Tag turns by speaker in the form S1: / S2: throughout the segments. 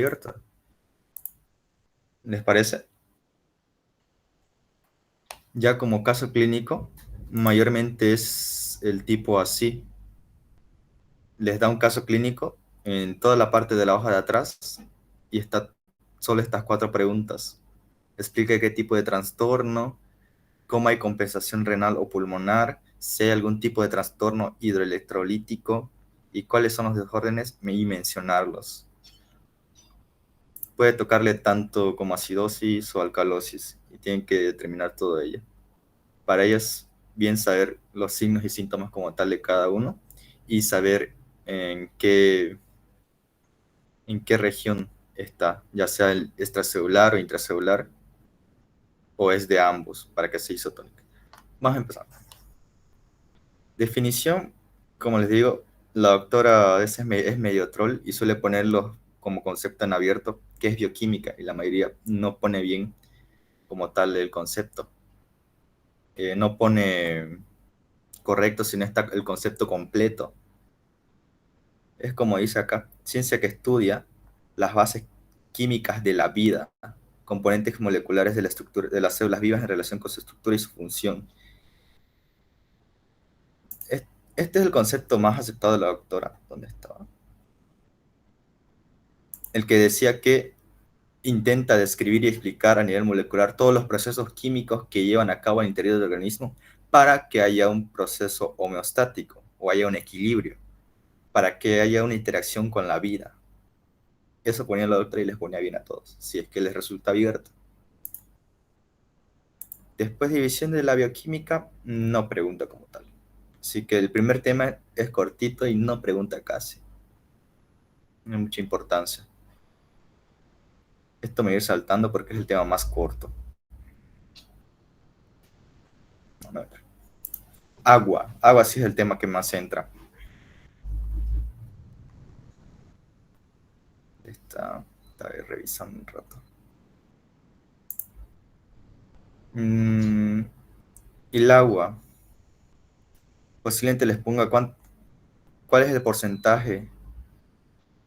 S1: abierta. ¿Les parece? Ya como caso clínico, mayormente es el tipo así. Les da un caso clínico en toda la parte de la hoja de atrás y está solo estas 4 preguntas. Explica qué tipo de trastorno, cómo hay compensación renal o pulmonar, si hay algún tipo de trastorno hidroelectrolítico y cuáles son los desórdenes y mencionarlos. Puede tocarle tanto como acidosis o alcalosis y tienen que determinar todo ello. Para ello es bien saber los signos y síntomas como tal de cada uno y saber en qué región está, ya sea el extracelular o intracelular, o es de ambos, para que sea isotónica. Vamos a empezar. Definición, como les digo, la doctora a veces es medio troll y suele ponerlo como concepto en abierto, que es bioquímica, y la mayoría no pone bien como tal el concepto. No pone correcto, sino está el concepto completo. Es como dice acá, ciencia que estudia las bases químicas de la vida, componentes moleculares de la estructura de las células vivas en relación con su estructura y su función. Este es el concepto más aceptado de la doctora. ¿Dónde estaba? El que decía que intenta describir y explicar a nivel molecular todos los procesos químicos que llevan a cabo al interior del organismo para que haya un proceso homeostático o haya un equilibrio, para que haya una interacción con la vida. Eso ponía la doctora y les ponía bien a todos, si es que les resulta abierto. Después, división de la bioquímica, no pregunta como tal. Así que el primer tema es cortito y no pregunta casi. No hay mucha importancia. Esto me voy a ir saltando porque es el tema más corto. A ver. Agua. Agua sí es el tema que más entra. Está revisando un rato. El agua. Posiblemente les ponga cuál es el porcentaje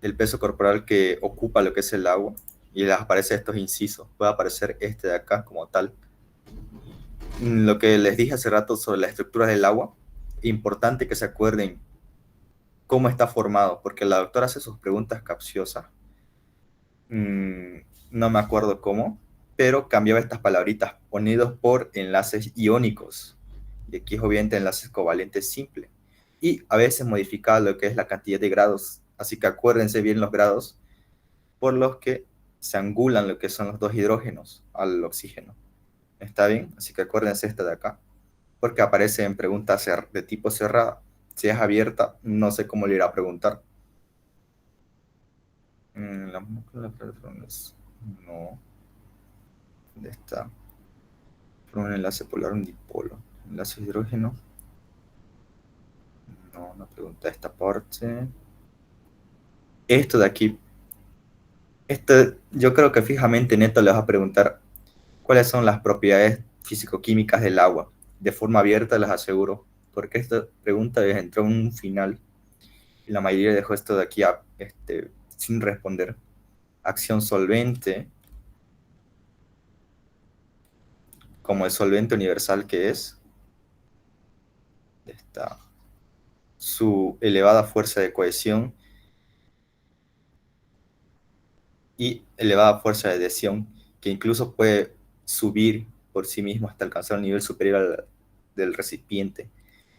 S1: del peso corporal que ocupa lo que es el agua. Y les aparece estos incisos. Puede aparecer este de acá como tal. Lo que les dije hace rato sobre la estructura del agua. Importante que se acuerden cómo está formado. Porque la doctora hace sus preguntas capciosas. No me acuerdo cómo, pero cambiaba estas palabritas, unidos por enlaces iónicos. Y aquí es obviamente enlaces covalentes simples. Y a veces modificaba lo que es la cantidad de grados. Así que acuérdense bien los grados por los que se angulan lo que son los dos hidrógenos al oxígeno. ¿Está bien? Así que acuérdense esta de acá, porque aparece en preguntas de tipo cerrada. Si es abierta, no sé cómo le irá a preguntar. La molécula de no. ¿Dónde está? Por un enlace polar, un dipolo. Enlace de hidrógeno. No, no pregunta esta parte. Esto de aquí. Yo creo que fijamente Neto les va a preguntar cuáles son las propiedades físico-químicas del agua. De forma abierta les aseguro. Porque esta pregunta entró en un final. Y la mayoría dejó esto de aquí sin responder. Acción solvente. Como el solvente universal que es. Está su elevada fuerza de cohesión y elevada fuerza de adhesión, que incluso puede subir por sí mismo hasta alcanzar un nivel superior del recipiente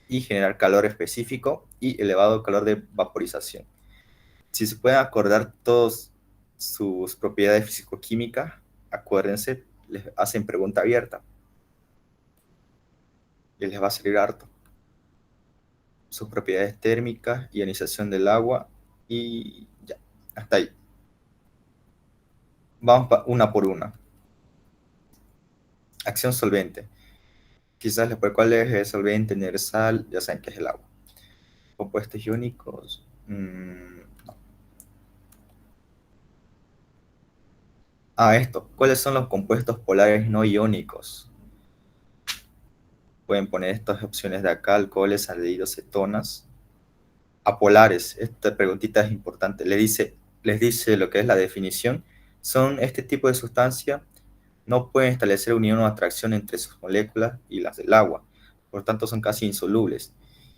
S1: y generar calor específico y elevado calor de vaporización. Si se pueden acordar todas sus propiedades físico-químicas, acuérdense, les hacen pregunta abierta y les va a salir harto. Sus propiedades térmicas, ionización del agua y ya, hasta ahí. Vamos una por una. Acción solvente. Quizás después cuál es el solvente universal, ya saben que es el agua. Compuestos iónicos. No. Esto. ¿Cuáles son los compuestos polares no iónicos? Pueden poner estas opciones de acá: alcoholes, aldehídos, cetonas. Apolares. Esta preguntita es importante. Le dice les dice lo que es la definición, son este tipo de sustancia, no pueden establecer unión o atracción entre sus moléculas y las del agua, por tanto son casi insolubles.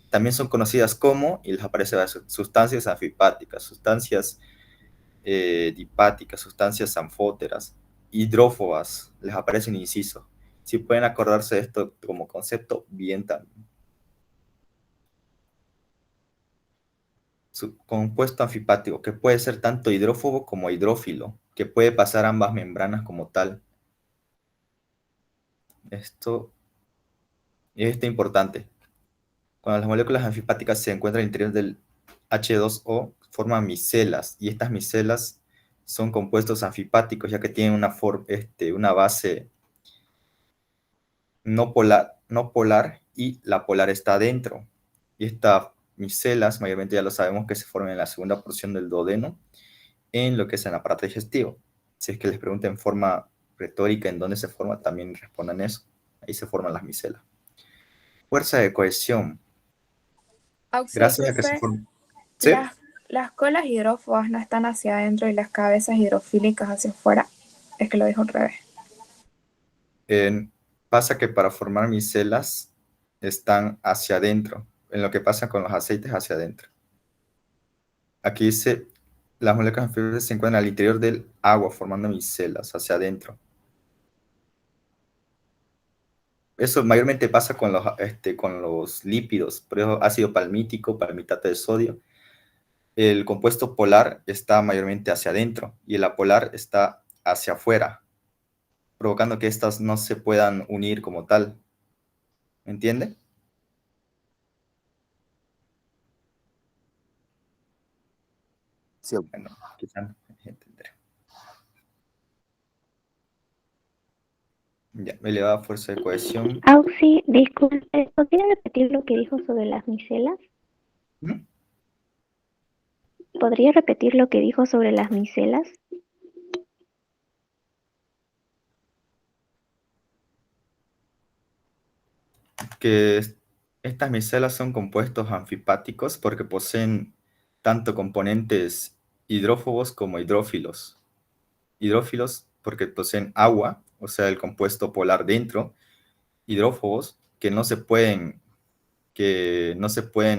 S1: También son conocidas como, y les aparece las sustancias anfipáticas, sustancias dipáticas, sustancias anfóteras, hidrófobas, les aparecen incisos. Si pueden acordarse de esto como concepto, bien también. Su compuesto anfipático, que puede ser tanto hidrófobo como hidrófilo, que puede pasar ambas membranas como tal. Esto es importante. Cuando las moléculas anfipáticas se encuentran al interior del H2O, forman micelas, y estas micelas son compuestos anfipáticos, ya que tienen una base no polar y la polar está adentro. Y estas micelas, mayormente ya lo sabemos que se forman en la segunda porción del duodeno, en lo que es el aparato digestivo. Si es que les preguntan en forma retórica en dónde se forma, también respondan eso. Ahí se forman las micelas. Fuerza de cohesión.
S2: Auxilio,
S1: Gracias a que se
S2: profe.
S1: forman. ¿Sí?
S2: Las colas hidrófobas no están hacia adentro y las cabezas hidrofílicas hacia afuera. Es que lo dijo al revés.
S1: Pasa que para formar micelas están hacia adentro, en lo que pasa con los aceites hacia adentro. Aquí dice, las moléculas anfibiosas se encuentran al interior del agua formando micelas hacia adentro. Eso mayormente pasa con los lípidos, por eso ácido palmítico, palmitate de sodio. El compuesto polar está mayormente hacia adentro y el apolar está hacia afuera, provocando que estas no se puedan unir como tal. ¿Me entiende? Sí. Bueno, quizá no entenderé. Ya, elevada fuerza de cohesión.
S3: Auxi, disculpe, ¿podría repetir lo que dijo sobre las micelas?
S1: ¿Mm?
S3: ¿Podría repetir lo que dijo sobre las micelas?
S1: Que estas micelas son compuestos anfipáticos porque poseen tanto componentes hidrófobos como hidrófilos. Hidrófilos porque poseen agua, o sea, el compuesto polar dentro, hidrófobos que no se pueden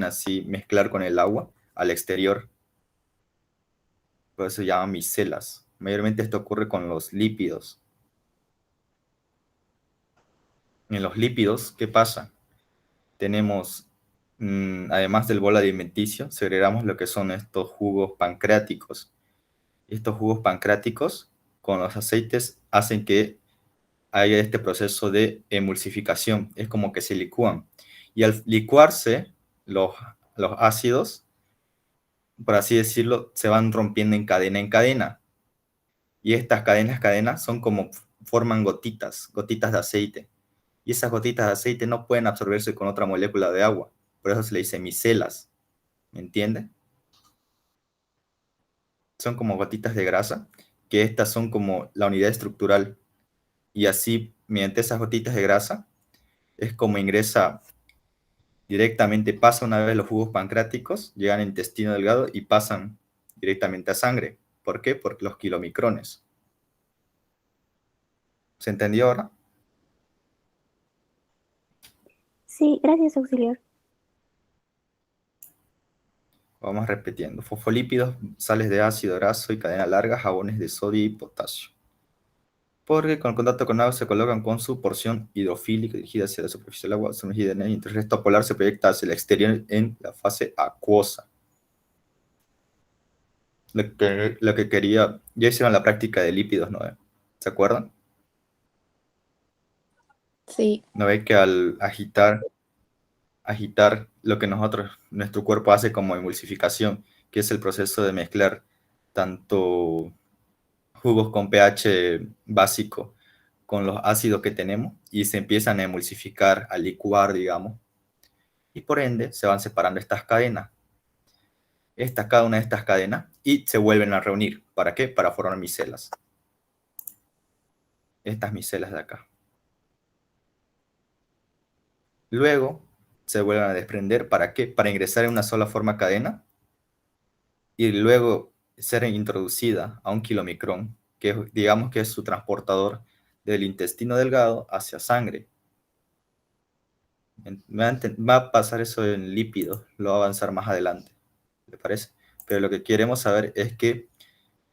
S1: así mezclar con el agua al exterior, por eso se llaman micelas. Mayormente esto ocurre con los lípidos. En los lípidos, ¿qué pasa? Tenemos, además del bolo alimenticio, segregamos lo que son estos jugos pancreáticos. Estos jugos pancreáticos con los aceites hacen que haya este proceso de emulsificación. Es como que se licúan. Y al licuarse, los, los ácidos, por así decirlo, se van rompiendo en cadena en cadena. Y estas cadenas son como forman gotitas de aceite. Y esas gotitas de aceite no pueden absorberse con otra molécula de agua. Por eso se le dice micelas. ¿Me entiende? Son como gotitas de grasa, que estas son como la unidad estructural. Y así, mediante esas gotitas de grasa, es como ingresa directamente, pasa una vez los jugos pancreáticos, llegan al intestino delgado y pasan directamente a sangre. ¿Por qué? Por los kilomicrones. ¿Se entendió ahora?
S3: Sí, gracias, auxiliar.
S1: Vamos repitiendo. Fosfolípidos, sales de ácido graso y cadena larga, jabones de sodio y potasio. Porque con el contacto con agua se colocan con su porción hidrofílica dirigida hacia la superficie del agua, sumergida en el interresto polar se proyecta hacia el exterior en la fase acuosa. Lo que quería, ya hicieron la práctica de lípidos, ¿no? ¿Se acuerdan?
S2: Sí.
S1: ¿No ve que al agitar lo que nuestro cuerpo hace como emulsificación, que es el proceso de mezclar tanto jugos con pH básico con los ácidos que tenemos y se empiezan a emulsificar, a licuar, digamos, y por ende se van separando estas cadenas, cada una de estas cadenas, y se vuelven a reunir. ¿Para qué? Para formar micelas. Estas micelas de acá. Luego se vuelven a desprender. ¿Para qué? Para ingresar en una sola forma cadena y luego ser introducida a un kilomicrón, que digamos que es su transportador del intestino delgado hacia sangre. Va a pasar eso en lípidos, lo va a avanzar más adelante, ¿le parece? Pero lo que queremos saber es que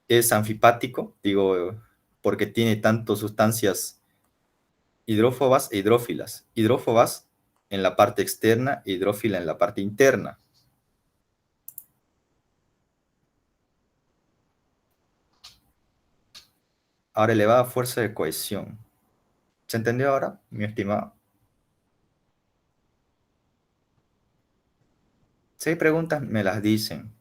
S1: es anfipático, digo, porque tiene tanto sustancias hidrófobas e hidrófilas. Hidrófobas en la parte externa e hidrófila en la parte interna. Ahora, elevada fuerza de cohesión. ¿Se entendió ahora, mi estimado? Si hay preguntas, me las dicen.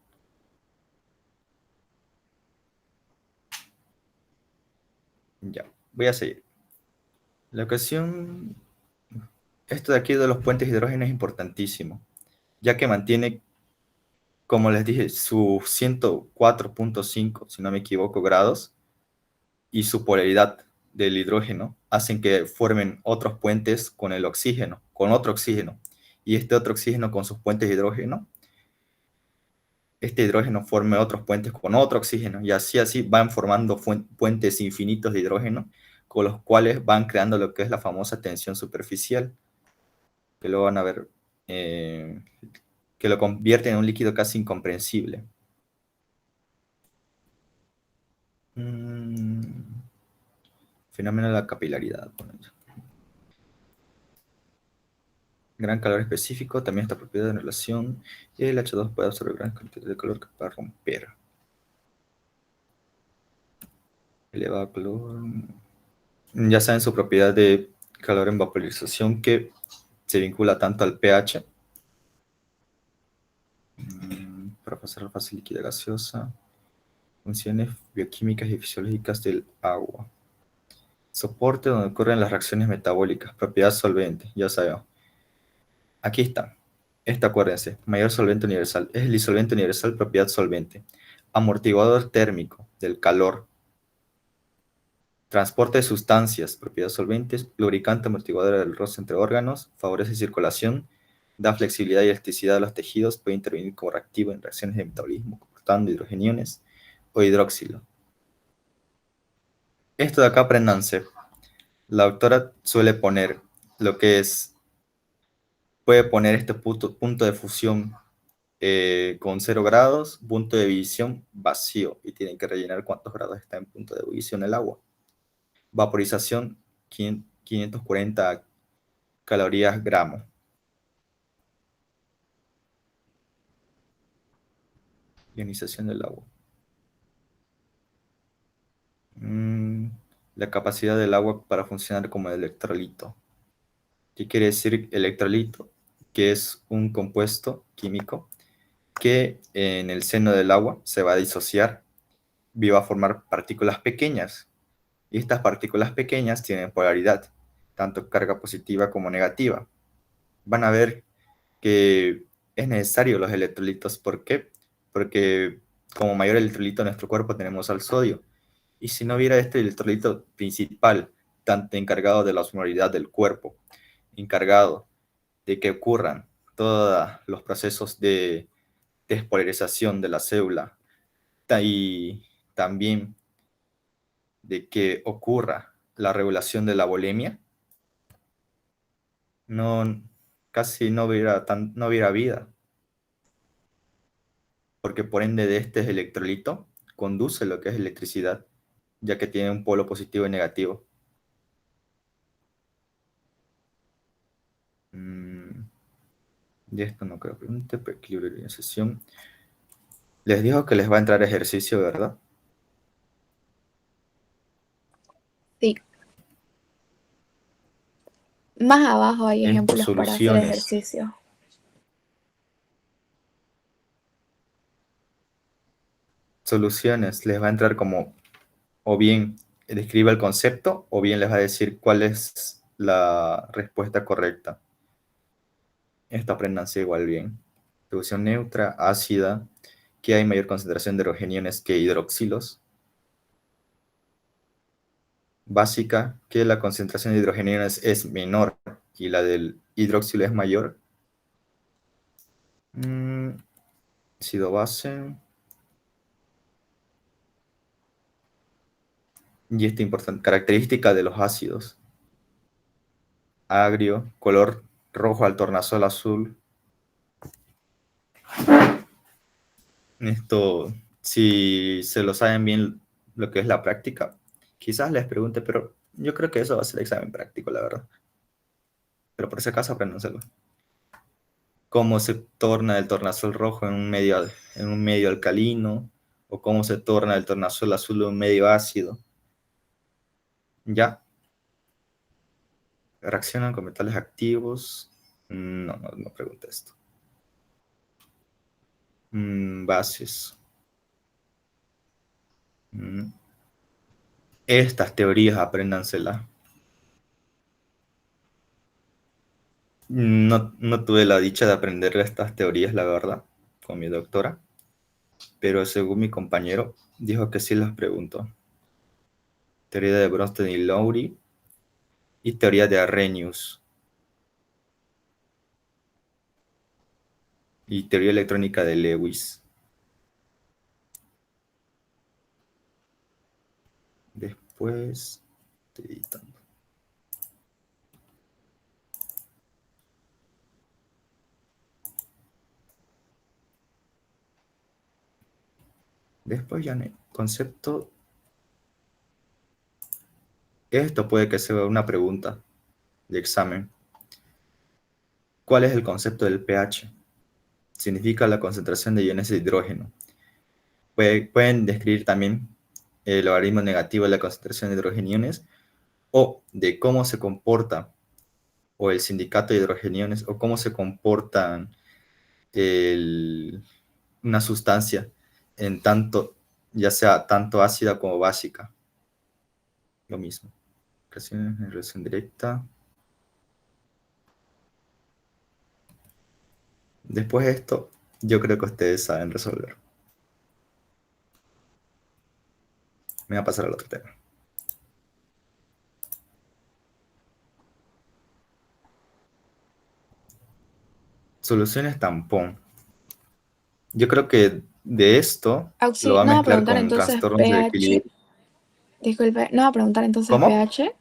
S1: Ya, voy a seguir. La ecuación, esto de aquí de los puentes de hidrógeno es importantísimo, ya que mantiene, como les dije, su 104.5, si no me equivoco, grados, y su polaridad del hidrógeno hacen que formen otros puentes con el oxígeno, con otro oxígeno, y este otro oxígeno con sus puentes de hidrógeno, este hidrógeno forme otros puentes con otro oxígeno, y así van formando puentes infinitos de hidrógeno, con los cuales van creando lo que es la famosa tensión superficial, que luego van a ver, que lo convierte en un líquido casi incomprensible. Fenómeno de la capilaridad. Gran calor específico, también esta propiedad de relación, y el H2 puede absorber gran cantidad de calor que pueda romper. Elevado calor. Ya saben su propiedad de calor en vaporización que se vincula tanto al pH, para pasar a fase líquida gaseosa, funciones bioquímicas y fisiológicas del agua. Soporte donde ocurren las reacciones metabólicas, propiedad solvente, ya sabemos. Aquí está. Acuérdense, mayor solvente universal. Es el disolvente universal, propiedad solvente. Amortiguador térmico del calor. Transporte de sustancias, propiedades solventes. Lubricante amortiguador del roce entre órganos. Favorece circulación. Da flexibilidad y elasticidad a los tejidos. Puede intervenir como reactivo en reacciones de metabolismo, cortando hidrogeniones o hidróxilo. Esto de acá apréndanse. La autora suele poner lo que es, puede poner este punto de fusión con 0 grados, punto de ebullición vacío, y tienen que rellenar cuántos grados está en punto de ebullición el agua. Vaporización 540 calorías gramo. Ionización del agua. La capacidad del agua para funcionar como electrolito. ¿Qué quiere decir electrolito? Que es un compuesto químico que en el seno del agua se va a disociar y va a formar partículas pequeñas. Y estas partículas pequeñas tienen polaridad, tanto carga positiva como negativa. Van a ver que es necesario los electrolitos. ¿Por qué? Porque como mayor electrolito en nuestro cuerpo tenemos al sodio. Y si no hubiera este electrolito principal, tanto encargado de la osmolaridad del cuerpo, encargado de que ocurran todos los procesos de despolarización de la célula y también de que ocurra la regulación de la volemia, no, casi no hubiera vida, porque por ende de este electrolito conduce lo que es electricidad, ya que tiene un polo positivo y negativo. Y esto no creo pregunte, pero equilibrio de organización. Les dijo que les va a entrar ejercicio, ¿verdad?
S2: Sí. Más abajo hay
S1: Es por
S2: ejemplos para hacer
S1: soluciones.
S2: ejercicio.
S1: Soluciones, les va a entrar como, o bien describa el concepto, o bien les va a decir cuál es la respuesta correcta. Esto apréndanse igual bien. Solución neutra, ácida, que hay mayor concentración de hidrogeniones que hidroxilos. Básica, que la concentración de hidrogeniones es menor y la del hidróxilo es mayor. Ácido base. Y esto es importante, característica de los ácidos. Agrio, color rojo al tornasol azul. Esto, si se lo saben bien lo que es la práctica, quizás les pregunte, pero yo creo que eso va a ser examen práctico, la verdad. Pero por si acaso apréndanselo. Cómo se torna el tornasol rojo en un medio alcalino, o cómo se torna el tornasol azul en un medio ácido. ¿Ya? ¿Reaccionan con metales activos? No pregunta esto. Bases. Estas teorías apréndanselas. No tuve la dicha de aprender estas teorías, la verdad, con mi doctora, pero según mi compañero, dijo que sí las preguntó. Teoría de Bronsted y Lowry y teoría de Arrhenius. Y teoría electrónica de Lewis. Después, estoy editando. Después ya no hay concepto. Esto puede que sea una pregunta de examen. ¿Cuál es el concepto del pH? Significa la concentración de iones de hidrógeno. Pueden describir también el logaritmo negativo de la concentración de hidrogeniones o de cómo se comporta o el sindicato de hidrogeniones o cómo se comportan una sustancia en tanto, ya sea tanto ácida como básica. Lo mismo. Relación directa. Después de esto, yo creo que ustedes saben resolver. Me voy a pasar al otro tema. Soluciones tampón. Yo creo que de esto lo va a
S2: No va a
S1: mezclar
S2: preguntar
S1: con
S2: entonces
S1: trastornos de
S2: pH.
S1: equilibrio.
S2: Disculpe, no va a preguntar entonces
S1: ¿Cómo?
S2: pH.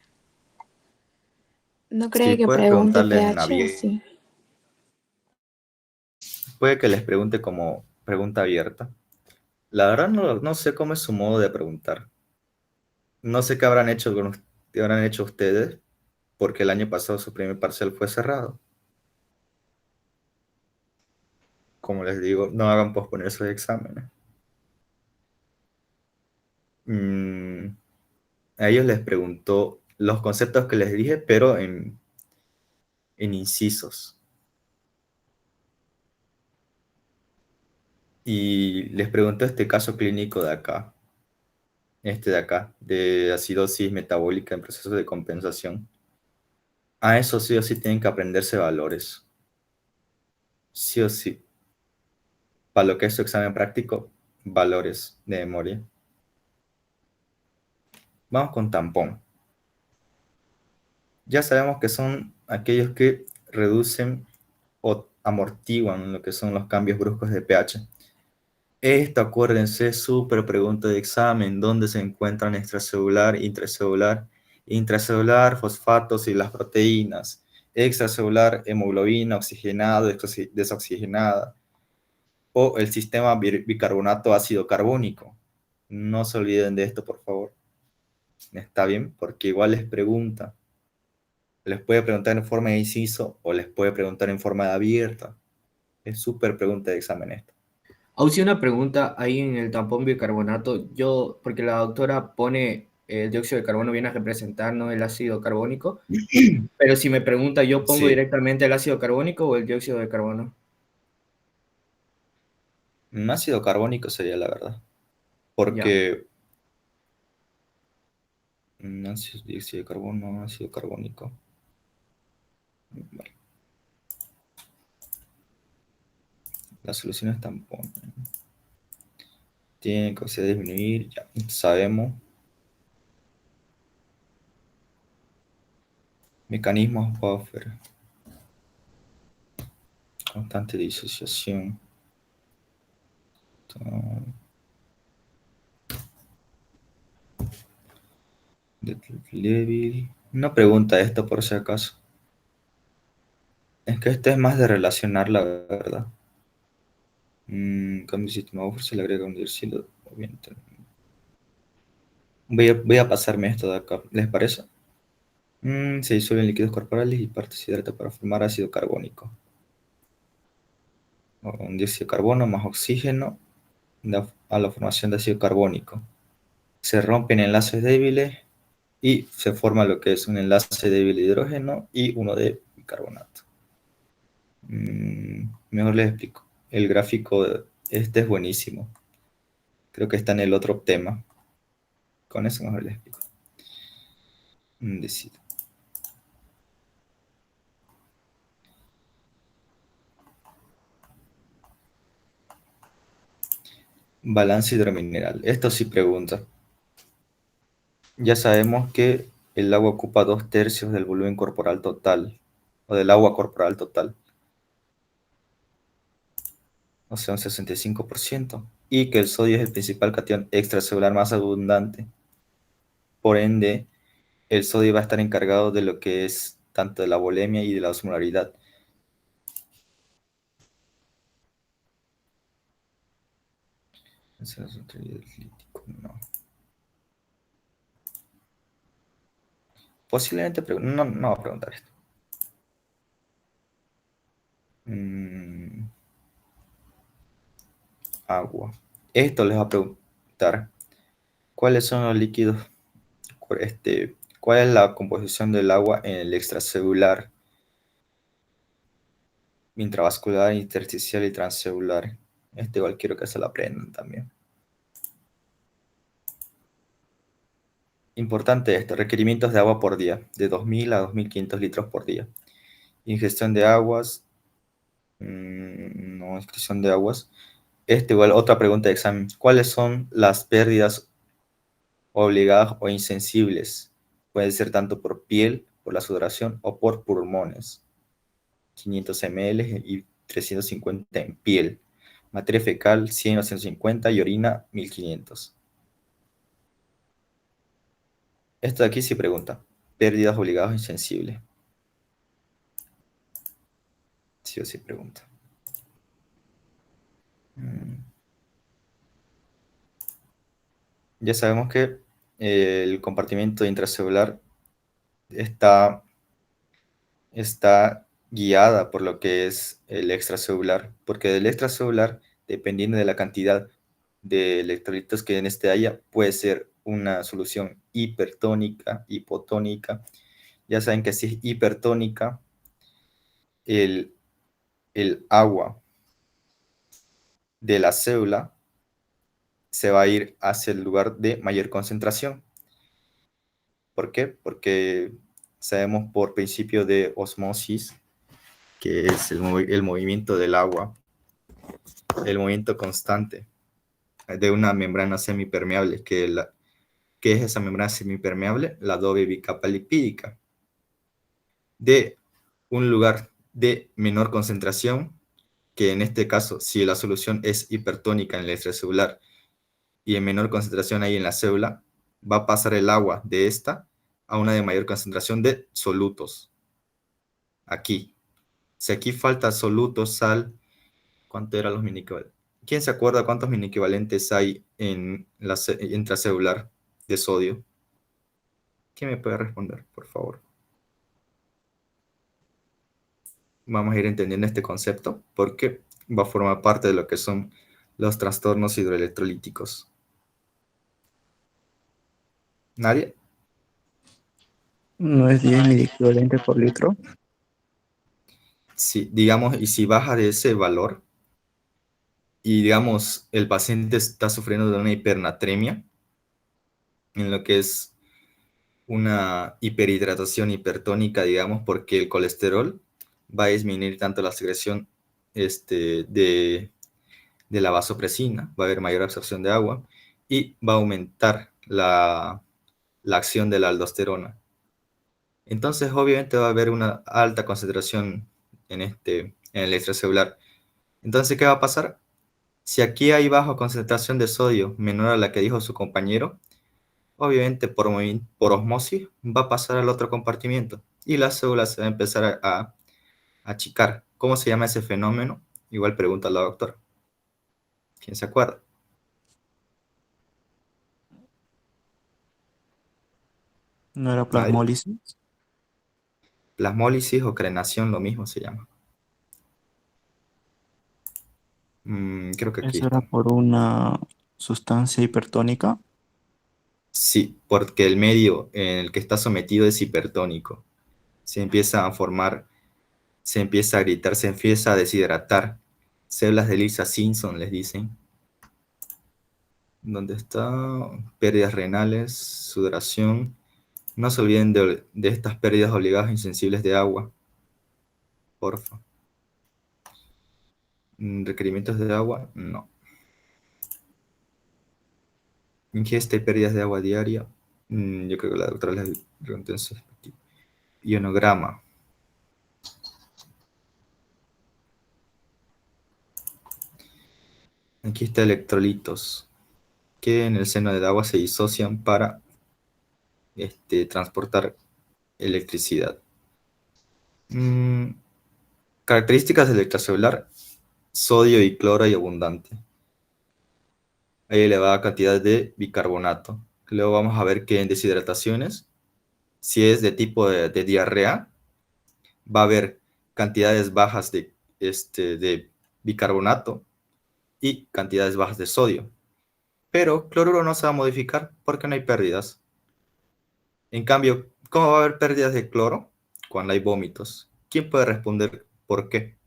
S2: ¿No
S1: Sí,
S2: cree que
S1: puedes
S2: pregunte
S1: preguntarle en
S2: pH o
S1: abierto.
S2: sí?
S1: Puede que les pregunte como pregunta abierta. La verdad no sé cómo es su modo de preguntar. No sé qué habrán hecho ustedes, porque el año pasado su primer parcial fue cerrado. Como les digo, no hagan posponer sus exámenes. Mm, a ellos les preguntó los conceptos que les dije, pero en incisos. Y les preguntó este caso clínico de acá, de acidosis metabólica en proceso de compensación. A eso sí o sí tienen que aprenderse valores. Sí o sí. Para lo que es su examen práctico, valores de memoria. Vamos con tampón. Ya sabemos que son aquellos que reducen o amortiguan lo que son los cambios bruscos de pH. Esto, acuérdense, súper pregunta de examen, ¿dónde se encuentran extracelular, intracelular, intracelular, fosfatos y las proteínas? Extracelular, hemoglobina, oxigenado, desoxigenada, o el sistema bicarbonato ácido carbónico. No se olviden de esto, por favor. ¿Está bien? Porque igual les pregunta. Les puede preguntar en forma de inciso o les puede preguntar en forma de abierta. Es súper pregunta de examen esto.
S4: Ausi, una pregunta ahí en el tampón bicarbonato. Porque la doctora pone el dióxido de carbono viene a representar, ¿no?, el ácido carbónico. Pero si me pregunta, ¿yo pongo
S1: Sí,
S4: directamente el ácido carbónico o el dióxido de carbono?
S1: ácido carbónico sería la verdad.
S4: Ya.
S1: Porque ácido, dióxido de carbono, ácido carbónico. Vale. Las soluciones tampón. Tienen que disminuir, ya sabemos. Mecanismos buffer. Constante disociación. débil. No pregunta esto por si acaso. Es que este es más de relacionar, la verdad. Cambio de sistema buffer, se le agrega un hidroxilo. Obviamente. Voy a pasarme esto de acá. ¿Les parece? Se disuelven líquidos corporales y partes se hidrata para formar ácido carbónico. Un dióxido de carbono más oxígeno a la formación de ácido carbónico. Se rompen enlaces débiles y se forma lo que es un enlace débil de hidrógeno y uno de bicarbonato. Mejor les explico. El gráfico, este es buenísimo. Creo que está en el otro tema. Con eso mejor les explico. Decido. Balance hidromineral. Esto sí pregunta. Ya sabemos que el agua ocupa 2/3 del volumen corporal total, o del agua corporal total, o sea, un 65%, y que el sodio es el principal catión extracelular más abundante. Por ende, el sodio va a estar encargado de lo que es tanto de la volemia y de la osmolaridad. No. Posiblemente, no va a preguntar esto. Agua. Esto les va a preguntar, ¿cuáles son los líquidos? ¿Cuál es la composición del agua en el extracelular, intravascular, intersticial y transcelular? Igual quiero que se lo aprendan también. Importante esto, requerimientos de agua por día, de 2.000 a 2.500 litros por día. Ingestión de aguas, no, excreción de aguas. Igual otra pregunta de examen, ¿cuáles son las pérdidas obligadas o insensibles? Puede ser tanto por piel, por la sudoración o por pulmones. 500 ml y 350 en piel. Materia fecal 100 a 150 y orina 1500. Esto de aquí sí pregunta. Pérdidas obligadas o insensibles. Sí o sí pregunta. Ya sabemos que el compartimiento intracelular está guiada por lo que es el extracelular, porque del extracelular, dependiendo de la cantidad de electrolitos que en este haya, puede ser una solución hipertónica, hipotónica. Ya saben que si es hipertónica, el agua de la célula se va a ir hacia el lugar de mayor concentración. ¿Por qué? Porque sabemos por principio de osmosis, que es el movimiento del agua, el movimiento constante de una membrana semipermeable, ¿qué es esa membrana semipermeable? La doble bicapa lipídica. De un lugar de menor concentración, que en este caso, si la solución es hipertónica en el extracelular y en menor concentración ahí en la célula, va a pasar el agua de esta a una de mayor concentración de solutos. Aquí. Si aquí falta solutos, sal, ¿cuánto eran los mini-equivalentes? ¿Quién se acuerda cuántos mini-equivalentes hay en la intracelular de sodio? ¿Quién me puede responder, por favor? Vamos a ir entendiendo este concepto porque va a formar parte de lo que son los trastornos hidroelectrolíticos. ¿Nadie?
S5: ¿No es 10 miliequivalentes por litro?
S1: Sí, digamos, y si baja de ese valor y digamos el paciente está sufriendo de una hipernatremia, en lo que es una hiperhidratación hipertónica, porque el colesterol va a disminuir tanto la secreción de la vasopresina, va a haber mayor absorción de agua y va a aumentar la acción de la aldosterona. Entonces, obviamente va a haber una alta concentración en el extracelular. Entonces, ¿qué va a pasar? Si aquí hay baja concentración de sodio menor a la que dijo su compañero, obviamente por osmosis va a pasar al otro compartimiento y la célula se va a empezar a achicar. ¿Cómo se llama ese fenómeno? Igual pregunta la doctora. ¿Quién se acuerda?
S5: ¿No era
S1: Nadie.
S5: plasmólisis?
S1: Plasmólisis o crenación, lo mismo se llama. Creo que aquí
S5: Eso era
S1: está.
S5: por una sustancia hipertónica.
S1: Sí, porque el medio en el que está sometido es hipertónico. Se empieza a formar, se empieza a gritar, se empieza a deshidratar. Células de Lisa Simpson, les dicen. ¿Dónde está? Pérdidas renales, sudoración. No se olviden de estas pérdidas obligadas insensibles de agua, porfa. ¿Requerimientos de agua? No. Ingesta y pérdidas de agua diaria. Yo creo que la doctora les preguntó en su respectivo. Ionograma. Aquí está electrolitos, que en el seno del agua se disocian para transportar electricidad. Características del extracelular: sodio y cloro y abundante. Hay elevada cantidad de bicarbonato. Luego vamos a ver que en deshidrataciones, si es de tipo de diarrea, va a haber cantidades bajas de bicarbonato y cantidades bajas de sodio. Pero cloruro no se va a modificar porque no hay pérdidas. En cambio, ¿cómo va a haber pérdidas de cloro cuando hay vómitos? ¿Quién puede responder por qué?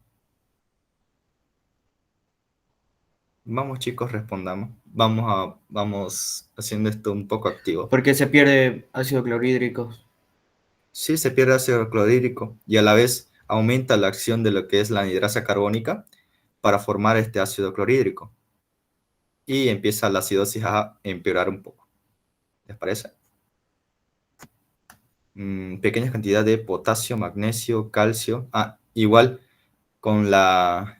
S1: Vamos, chicos, respondamos. Vamos haciendo esto un poco activo.
S4: Porque se pierde ácido clorhídrico.
S1: Sí, se pierde ácido clorhídrico y a la vez aumenta la acción de lo que es la anhidrasa carbónica para formar este ácido clorhídrico. Y empieza la acidosis a empeorar un poco. ¿Les parece? Pequeñas cantidades de potasio, magnesio, calcio. Igual con la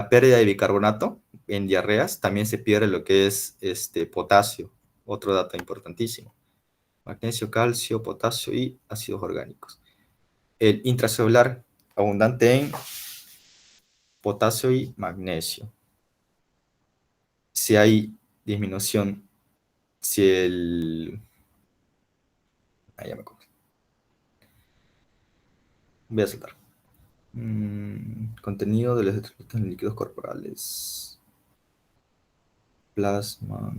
S1: pérdida de bicarbonato en diarreas también se pierde lo que es potasio. Otro dato importantísimo. Magnesio, calcio, potasio y ácidos orgánicos. El intracelular abundante en potasio y magnesio. Si hay disminución, si el... ya me acuerdo. Voy a saltar. Contenido de los electrolitos en líquidos corporales. Plasma.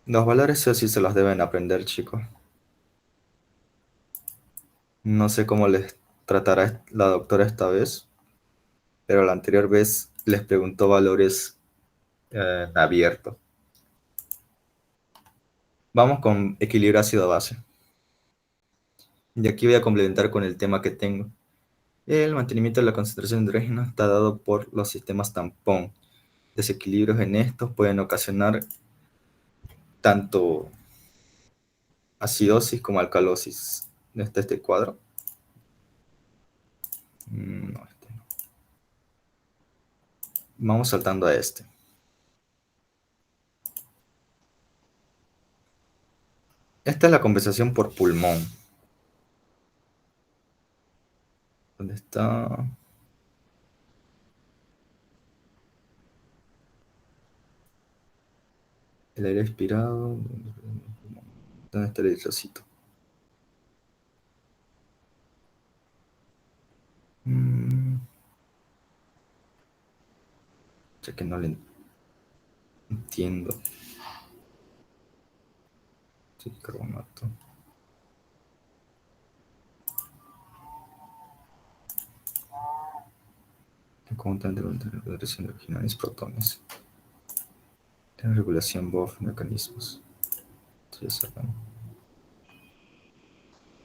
S1: Los valores sí se los deben aprender, chicos. No sé cómo les tratará la doctora esta vez, pero la anterior vez les preguntó valores abiertos. Vamos con equilibrio ácido-base. Y aquí voy a complementar con el tema que tengo. El mantenimiento de la concentración de hidrógeno está dado por los sistemas tampón. Desequilibrios en estos pueden ocasionar tanto acidosis como alcalosis. ¿Está este cuadro? No, este no. Vamos saltando a este. Esta es la compensación por pulmón. ¿Dónde está? El aire expirado. ¿Dónde está el eritrocito? Ya que no le entiendo. Sí, carbonato. Constante concentración de oxígenos protones. Tiene regulación BOF, mecanismos.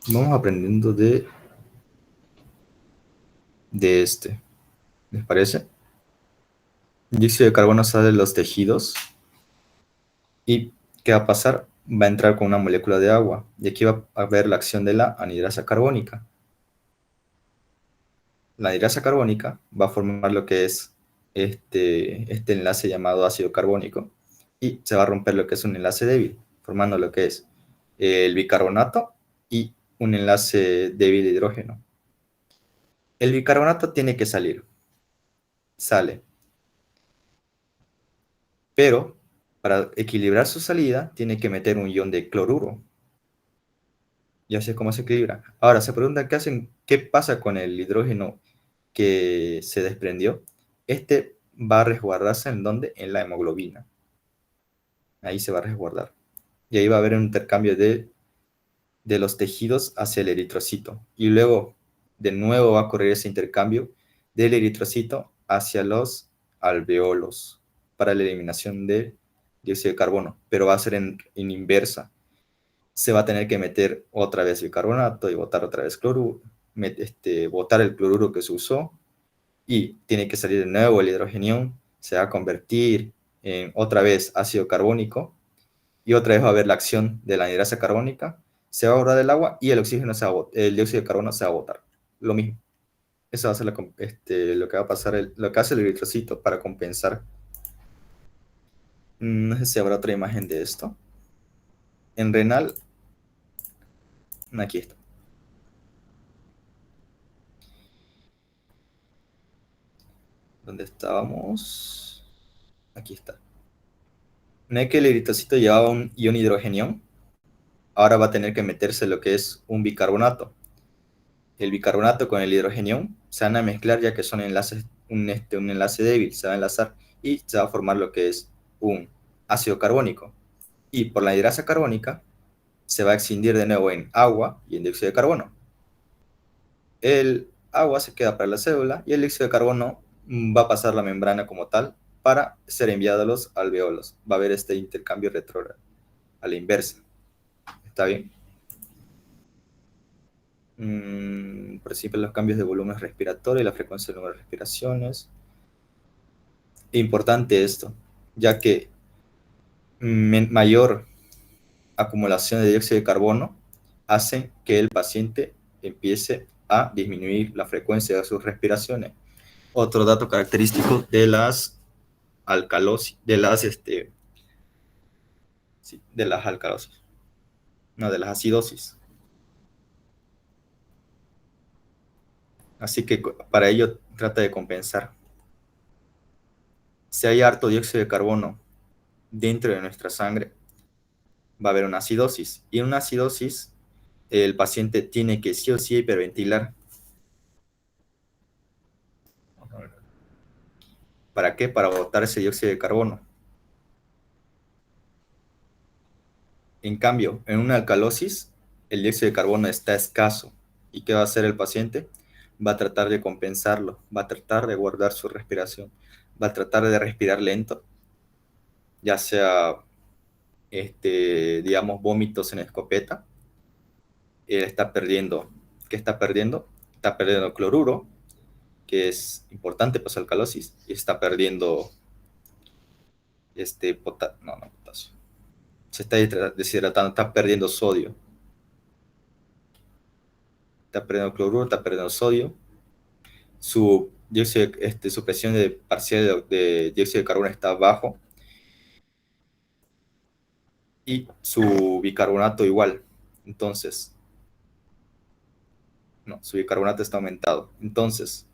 S1: Vamos aprendiendo de este. ¿Les parece? Dióxido de carbono sale de los tejidos. ¿Y qué va a pasar? Va a entrar con una molécula de agua. Y aquí va a haber la acción de la anhidrasa carbónica. La anhidrasa carbónica va a formar lo que es este enlace llamado ácido carbónico y se va a romper lo que es un enlace débil, formando lo que es el bicarbonato y un enlace débil de hidrógeno. El bicarbonato tiene que salir, sale, pero para equilibrar su salida tiene que meter un ion de cloruro. Ya sé cómo se equilibra. Ahora se pregunta qué pasa con el hidrógeno que se desprendió. Este va a resguardarse ¿en dónde? En la hemoglobina. Ahí se va a resguardar. Y ahí va a haber un intercambio de los tejidos hacia el eritrocito. Y luego, de nuevo, va a ocurrir ese intercambio del eritrocito hacia los alveolos para la eliminación de dióxido de carbono. Pero va a ser en inversa. Se va a tener que meter otra vez bicarbonato y botar otra vez cloruro, botar el cloruro que se usó y tiene que salir de nuevo el hidrogenión, se va a convertir en otra vez ácido carbónico y otra vez va a haber la acción de la anhidrasa carbónica, se va a borrar el agua y el oxígeno el dióxido de carbono se va a botar. Lo mismo. Eso va a ser lo que va a pasar, lo que hace el eritrocito para compensar. No sé si habrá otra imagen de esto. En renal, aquí está. ¿Dónde estábamos? Aquí está. No es que el eritrocito llevaba un ion hidrogenión, ahora va a tener que meterse lo que es un bicarbonato. El bicarbonato con el hidrogenión se van a mezclar ya que son enlaces, un enlace débil, se va a enlazar y se va a formar lo que es un ácido carbónico. Y por la hidrasa carbónica se va a excindir de nuevo en agua y en dióxido de carbono. El agua se queda para la célula y el dióxido de carbono va a pasar la membrana como tal para ser enviado a los alveolos. Va a haber este intercambio retrógrado a la inversa. ¿Está bien? Participan los cambios de volumen respiratorio y la frecuencia del número de respiraciones. Importante esto, ya que mayor acumulación de dióxido de carbono hace que el paciente empiece a disminuir la frecuencia de sus respiraciones. Otro dato característico de las alcalosis, de las alcalosis, no, de las acidosis. Así que para ello trata de compensar. Si hay harto dióxido de carbono dentro de nuestra sangre, va a haber una acidosis. Y en una acidosis, el paciente tiene que sí o sí hiperventilar. ¿Para qué? Para botar ese dióxido de carbono. En cambio, en una alcalosis, el dióxido de carbono está escaso. ¿Y qué va a hacer el paciente? Va a tratar de compensarlo, va a tratar de guardar su respiración, va a tratar de respirar lento, ya sea, digamos, vómitos en escopeta. Él está perdiendo, ¿qué está perdiendo? Está perdiendo cloruro, que es importante para su alcalosis, y está perdiendo potasio. Se está deshidratando, está perdiendo sodio. Está perdiendo cloruro, está perdiendo sodio. Su presión parcial de dióxido de carbono está bajo. Y su bicarbonato igual. Entonces, no, su bicarbonato está aumentado. Entonces,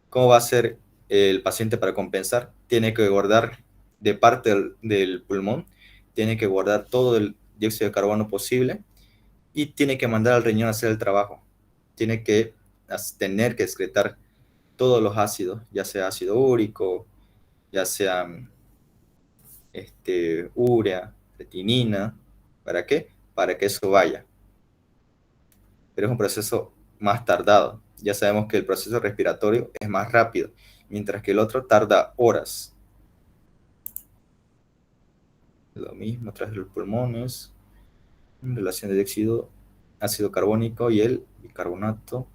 S1: ¿cómo va a hacer el paciente para compensar? Tiene que guardar de parte del pulmón, tiene que guardar todo el dióxido de carbono posible y tiene que mandar al riñón a hacer el trabajo. Tiene que tener que excretar todos los ácidos, ya sea ácido úrico, ya sea urea, retinina. ¿Para qué? Para que eso vaya. Pero es un proceso más tardado. Ya sabemos que el proceso respiratorio es más rápido, mientras que el otro tarda horas. Lo mismo a través de los pulmones, en relación de ácido carbónico y el bicarbonato.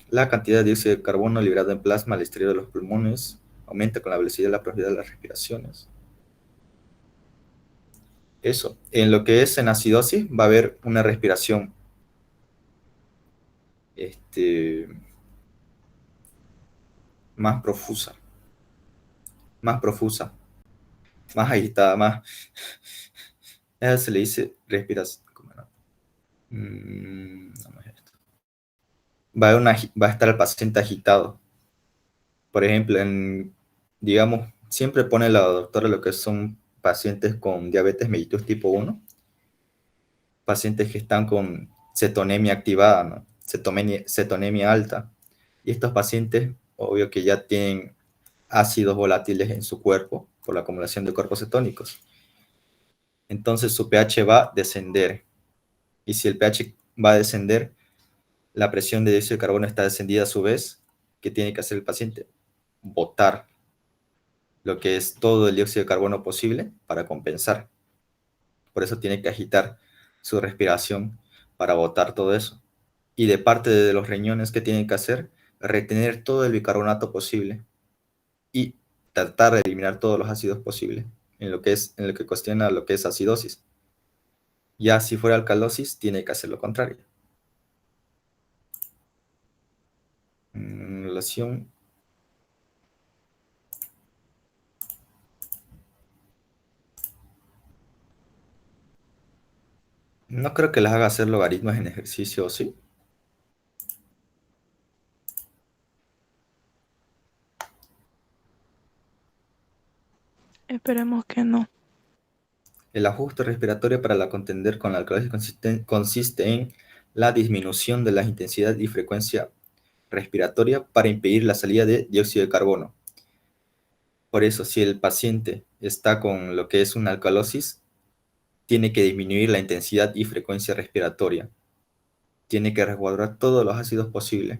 S1: La cantidad de dióxido de carbono liberado en plasma al exterior de los pulmones aumenta con la velocidad y la profundidad de las respiraciones. Eso. En lo que es en acidosis va a haber una respiración más profusa. más profusa, más agitada, más... Eso se le dice respiración. ¿Cómo no? Vamos a ver esto. Va a estar el paciente agitado. Por ejemplo, digamos, siempre pone la doctora lo que son pacientes con diabetes mellitus tipo 1, pacientes que están con cetonemia activada, ¿no? Cetonemia alta. Y estos pacientes, obvio que ya tienen ácidos volátiles en su cuerpo por la acumulación de cuerpos cetónicos. Entonces su pH va a descender. Y si el pH va a descender, la presión de dióxido de carbono está descendida a su vez. ¿Qué tiene que hacer el paciente? Botar lo que es todo el dióxido de carbono posible para compensar. Por eso tiene que agitar su respiración para botar todo eso. Y de parte de los riñones, ¿qué tienen que hacer? Retener todo el bicarbonato posible y tratar de eliminar todos los ácidos posibles en lo que cuestiona lo que es acidosis. Ya si fuera alcalosis, tiene que hacer lo contrario. En relación... No creo que les haga hacer logaritmos en ejercicio, ¿sí?
S6: Esperemos que no.
S1: El ajuste respiratorio para la contender con la alcalosis consiste en la disminución de la intensidad y frecuencia respiratoria para impedir la salida de dióxido de carbono. Por eso, si el paciente está con lo que es una alcalosis, tiene que disminuir la intensidad y frecuencia respiratoria. Tiene que resguardar todos los ácidos posibles.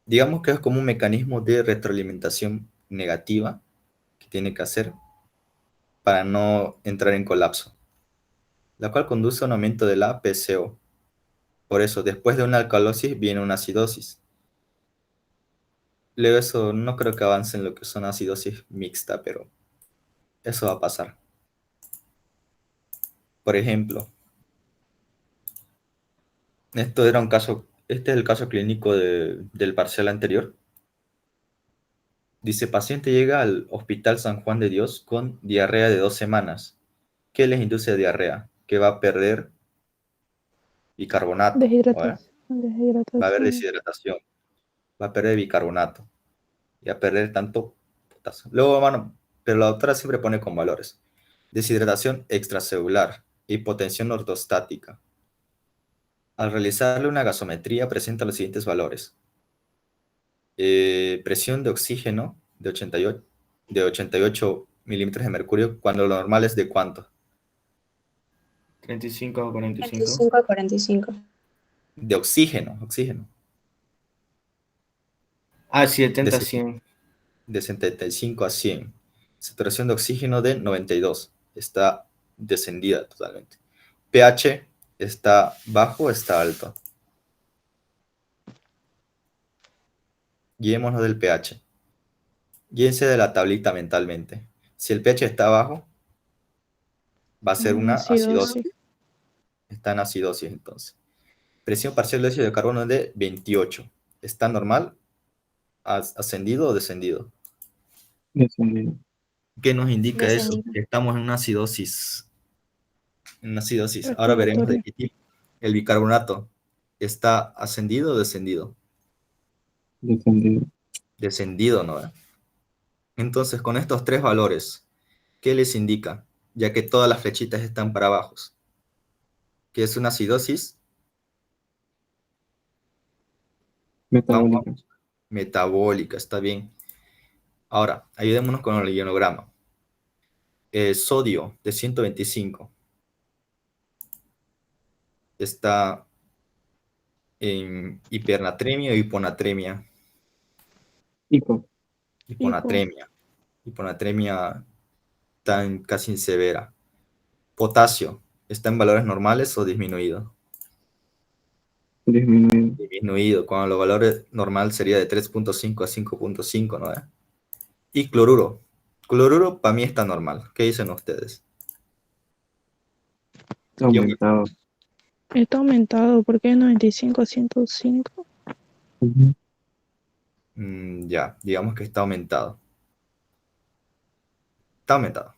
S1: Digamos que es como un mecanismo de retroalimentación negativa que tiene que hacer para no entrar en colapso, la cual conduce a un aumento de la PCO. Por eso, después de una alcalosis viene una acidosis. Luego eso no creo que avance en lo que son acidosis mixta, pero eso va a pasar. Por ejemplo, este es el caso clínico del parcial anterior. Dice, paciente llega al Hospital San Juan de Dios con diarrea de 2 semanas. ¿Qué les induce diarrea? Que va a perder bicarbonato, ¿verdad? Va a haber deshidratación, va a perder bicarbonato y a perder tanto potasio. Luego, pero la doctora siempre pone con valores. Deshidratación extracelular, hipotensión ortostática. Al realizarle una gasometría presenta los siguientes valores. Presión de oxígeno de 88 milímetros de mercurio, cuando lo normal es de ¿cuánto?
S4: 35 a 45.
S7: 35 a 45.
S1: De oxígeno.
S4: Ah, 70 a 100.
S1: De 75 a 100. Saturación de oxígeno de 92. Está descendida totalmente. pH está bajo o está alto. Guiémonos del pH. Guíense de la tablita mentalmente. Si el pH está bajo, va a ser una acidosis. Está en acidosis entonces. Presión parcial de dióxido de carbono de 28. ¿Está normal? ¿Ascendido o descendido?
S5: Descendido.
S1: ¿Qué nos indica eso?
S7: Descendido.
S1: Que estamos en una acidosis. Ahora veremos de qué tipo. El bicarbonato, ¿está ascendido o descendido?
S5: Descendido.
S1: Descendido, ¿no? Entonces, con estos tres valores, ¿qué les indica? Ya que todas las flechitas están para abajo. ¿Qué es una acidosis?
S5: Metabólica.
S1: Metabólica, está bien. Ahora, ayudémonos con el ionograma. Sodio de 125 está en hipernatremia o hiponatremia. Hiponatremia. Hiponatremia tan casi severa. Potasio, ¿está en valores normales o disminuido?
S5: Disminuido.
S1: Disminuido, cuando los valores normal sería de 3.5 a 5.5, ¿no? Y cloruro. Cloruro para mí está normal. ¿Qué dicen ustedes?
S5: Aumentado.
S6: Está aumentado porque es 95 a 105.
S5: Ujú.
S1: Ya, digamos que está aumentado. Está aumentado.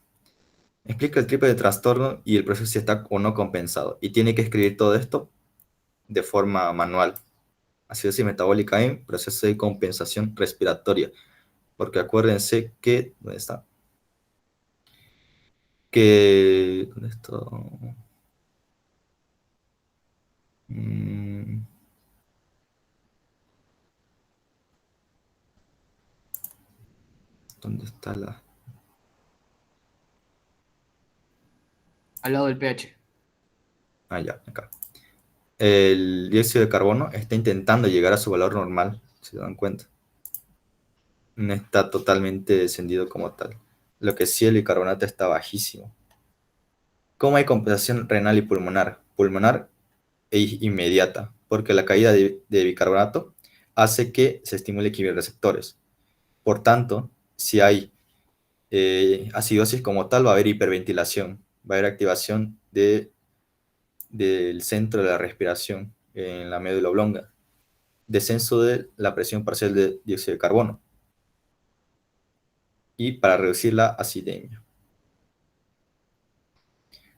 S1: Explica el tipo de trastorno y el proceso si está o no compensado. Y tiene que escribir todo esto de forma manual. Acidosis metabólica en proceso de compensación respiratoria. Porque acuérdense que, ¿dónde está? ¿Dónde está? Mm, ¿Dónde está la...?
S4: Al lado del pH.
S1: Ah, ya, acá. El dióxido de carbono está intentando llegar a su valor normal, si se dan cuenta. No está totalmente descendido como tal. Lo que sí, el bicarbonato está bajísimo. ¿Cómo hay compensación renal y pulmonar? Pulmonar e inmediata, porque la caída de bicarbonato hace que se estimule quimiorreceptores. Por tanto, si hay acidosis como tal, va a haber hiperventilación, va a haber activación del centro de la respiración en la médula oblonga, descenso de la presión parcial de dióxido de carbono y para reducir la acidemia.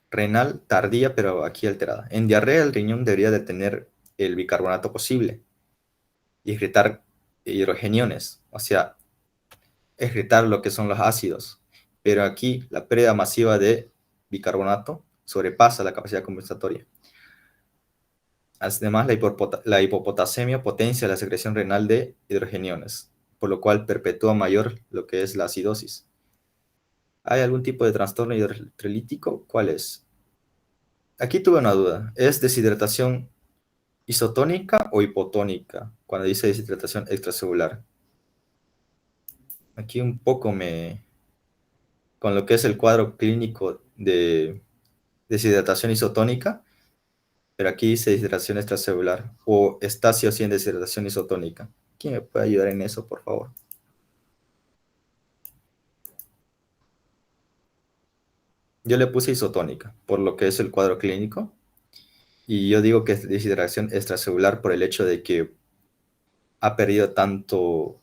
S1: Renal tardía, pero aquí alterada. En diarrea, el riñón debería de tener el bicarbonato posible y excretar hidrogeniones, o sea, excretar lo que son los ácidos. Pero aquí la pérdida masiva de bicarbonato sobrepasa la capacidad compensatoria. Además, la hipopotasemia potencia la secreción renal de hidrogeniones, por lo cual perpetúa mayor lo que es la acidosis. ¿Hay algún tipo de trastorno hidroelectrolítico? ¿Cuál es? Aquí tuve una duda. ¿Es deshidratación isotónica o hipotónica cuando dice deshidratación extracelular? Aquí un poco con lo que es el cuadro clínico de deshidratación isotónica, pero aquí dice deshidratación extracelular o está sí o sí en deshidratación isotónica. ¿Quién me puede ayudar en eso, por favor? Yo le puse isotónica, por lo que es el cuadro clínico, y yo digo que es deshidratación extracelular por el hecho de que ha perdido tanto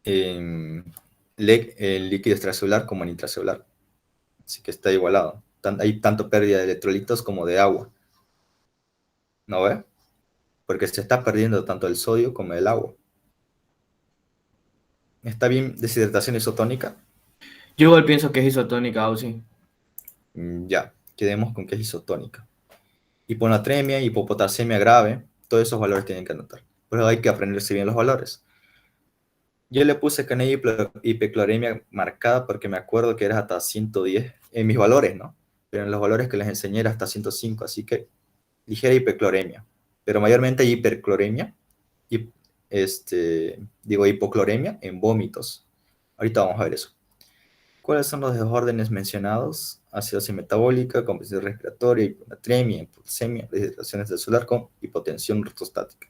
S1: en líquido extracelular como en intracelular. Así que está igualado. Hay tanto pérdida de electrolitos como de agua. ¿No ve? Porque se está perdiendo tanto el sodio como el agua. ¿Está bien deshidratación isotónica?
S4: Yo igual pienso que es isotónica, o sí.
S1: Ya, quedemos con que es isotónica. Hiponatremia, hipopotasemia grave, todos esos valores tienen que anotar. Pero hay que aprenderse bien los valores. Yo le puse que no hay hipercloremia marcada porque me acuerdo que era hasta 110 en mis valores, ¿no? Pero en los valores que les enseñé era hasta 105, así que ligera hipercloremia. Pero mayormente hay hipercloremia, y, hipocloremia en vómitos. Ahorita vamos a ver eso. ¿Cuáles son los desórdenes mencionados? Acidosis metabólica, compensación respiratoria, hiponatremia, hipoxemia, deshidratación extracelular con hipotensión ortostática.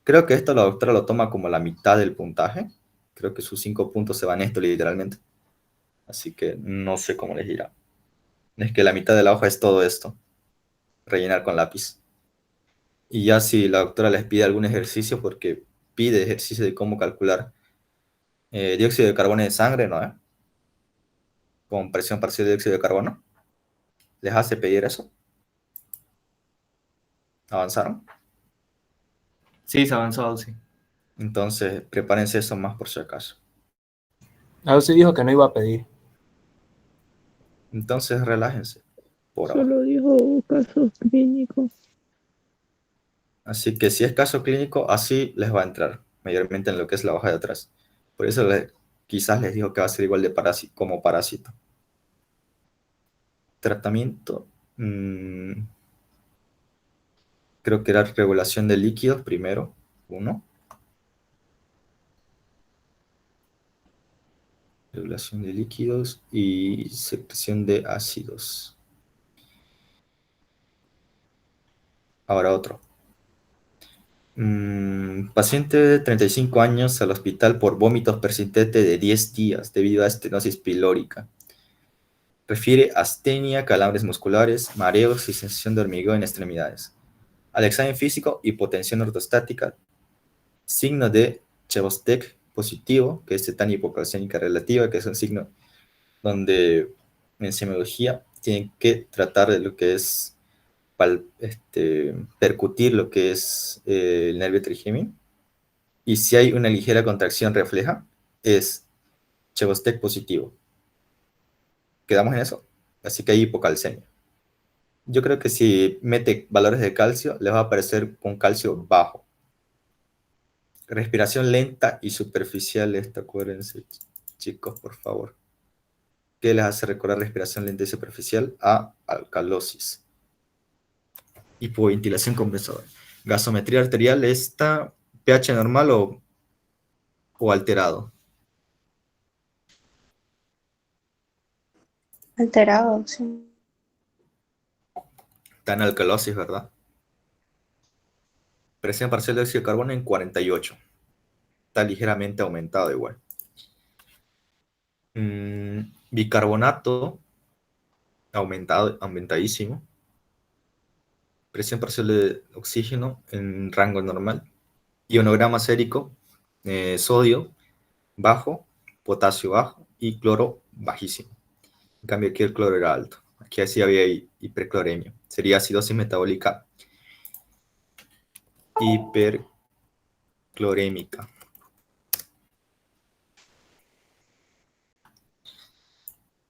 S1: Creo que esto la doctora lo toma como la mitad del puntaje. Creo que sus 5 puntos se van en esto literalmente. Así que no sé cómo les dirá. Es que la mitad de la hoja es todo esto. Rellenar con lápiz. Y ya si la doctora les pide algún ejercicio, porque pide ejercicio de cómo calcular dióxido de carbono en sangre, ¿no? Con presión parcial de dióxido de carbono. ¿Les hace pedir eso? ¿Avanzaron?
S4: Sí, se ha avanzado, sí.
S1: Entonces, prepárense eso más por si acaso.
S7: Sí dijo que no iba a pedir.
S1: Entonces, relájense por ahora.
S6: Solo dijo casos clínicos.
S1: Así que si es caso clínico, así les va a entrar, mayormente en lo que es la hoja de atrás. Por eso quizás les digo que va a ser igual de como parásito. Tratamiento. Creo que era regulación de líquidos primero. 1. Regulación de líquidos y secreción de ácidos. Ahora otro. Paciente de 35 años al hospital por vómitos persistentes de 10 días debido a estenosis pilórica. Refiere astenia, calambres musculares, mareos y sensación de hormigueo en extremidades. Al examen físico, hipotensión ortostática, signo de Chebostek positivo, que es tetania hipocalcémica relativa, que es un signo donde en semiología tienen que tratar de lo que es percutir lo que es el nervio trigémino, y si hay una ligera contracción refleja, es Chebostec positivo. ¿Quedamos en eso? Así que hay hipocalcemia. Yo creo que si mete valores de calcio, les va a aparecer un calcio bajo. Respiración lenta y superficial, acuérdense, chicos, por favor. ¿Qué les hace recordar respiración lenta y superficial? A alcalosis. Hipoventilación compensadora. Gasometría arterial, ¿está pH normal o alterado?
S2: Alterado, sí.
S1: Está en alcalosis, ¿verdad? Presión parcial de óxido de carbono en 48. Está ligeramente aumentado igual. Bicarbonato, aumentadísimo. Presión parcial de oxígeno en rango normal. Ionograma sérico, sodio bajo, potasio bajo y cloro bajísimo. En cambio aquí el cloro era alto. Aquí así había hipercloremia. Sería acidosis metabólica hiperclorémica.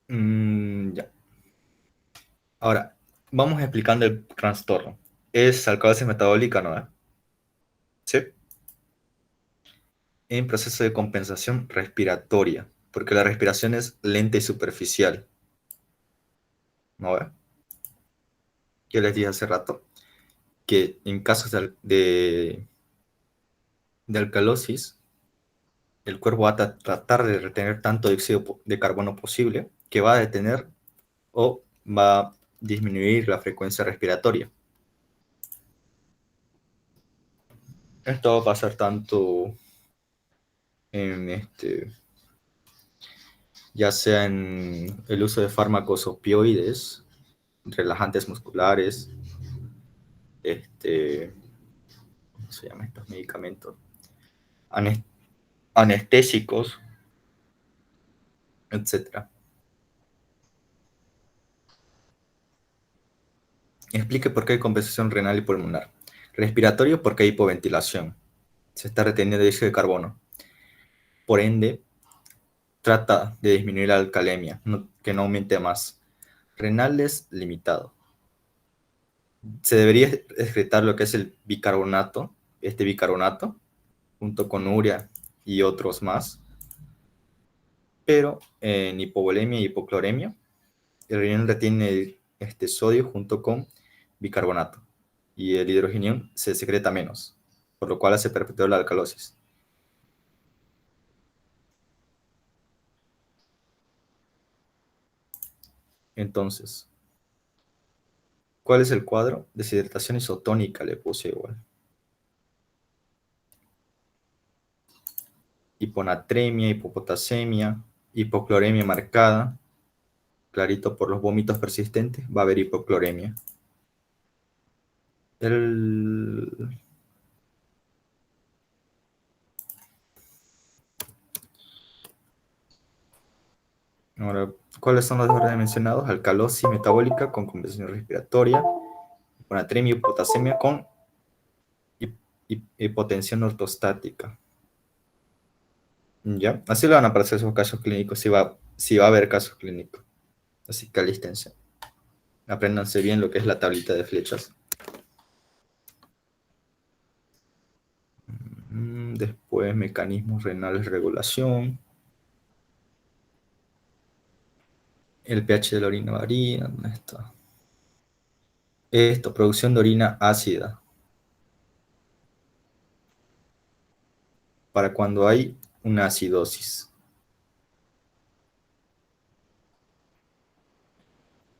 S1: Ya. Ahora, vamos explicando el trastorno. Es alcalosis metabólica, ¿no? ¿Sí? En proceso de compensación respiratoria, porque la respiración es lenta y superficial. ¿No ve? Yo les dije hace rato que en casos de alcalosis, el cuerpo va a tratar de retener tanto dióxido de carbono posible, que va a detener o va a disminuir la frecuencia respiratoria. Esto va a pasar tanto en ya sea en el uso de fármacos opioides, relajantes musculares, ¿cómo se llaman estos medicamentos? Anestésicos, etc. Explique por qué hay compensación renal y pulmonar. Respiratorio, porque hay hipoventilación. Se está reteniendo dióxido de carbono. Por ende, trata de disminuir la alcalemia, que no aumente más. Renal es limitado. Se debería excretar lo que es el bicarbonato, bicarbonato, junto con urea y otros más. Pero en hipovolemia y hipocloremia, el riñón retiene sodio junto con bicarbonato y el hidrogenión se secreta menos, por lo cual se perpetúa la alcalosis. Entonces, ¿cuál es el cuadro? Deshidratación isotónica le puse igual. Hiponatremia, hipopotasemia, hipocloremia marcada, clarito por los vómitos persistentes, va a haber hipocloremia. Ahora, ¿cuáles son los órdenes mencionados? Alcalosis metabólica con compensación respiratoria, hiponatremia y hipopotasemia con hipotensión ortostática. ¿Ya? Así le van a aparecer esos casos clínicos, si va a haber casos clínicos. Así que alístense. Apréndanse bien lo que es la tablita de flechas. Después, mecanismos renales, regulación. El pH de la orina varía. ¿Dónde está? Producción de orina ácida. Para cuando hay una acidosis.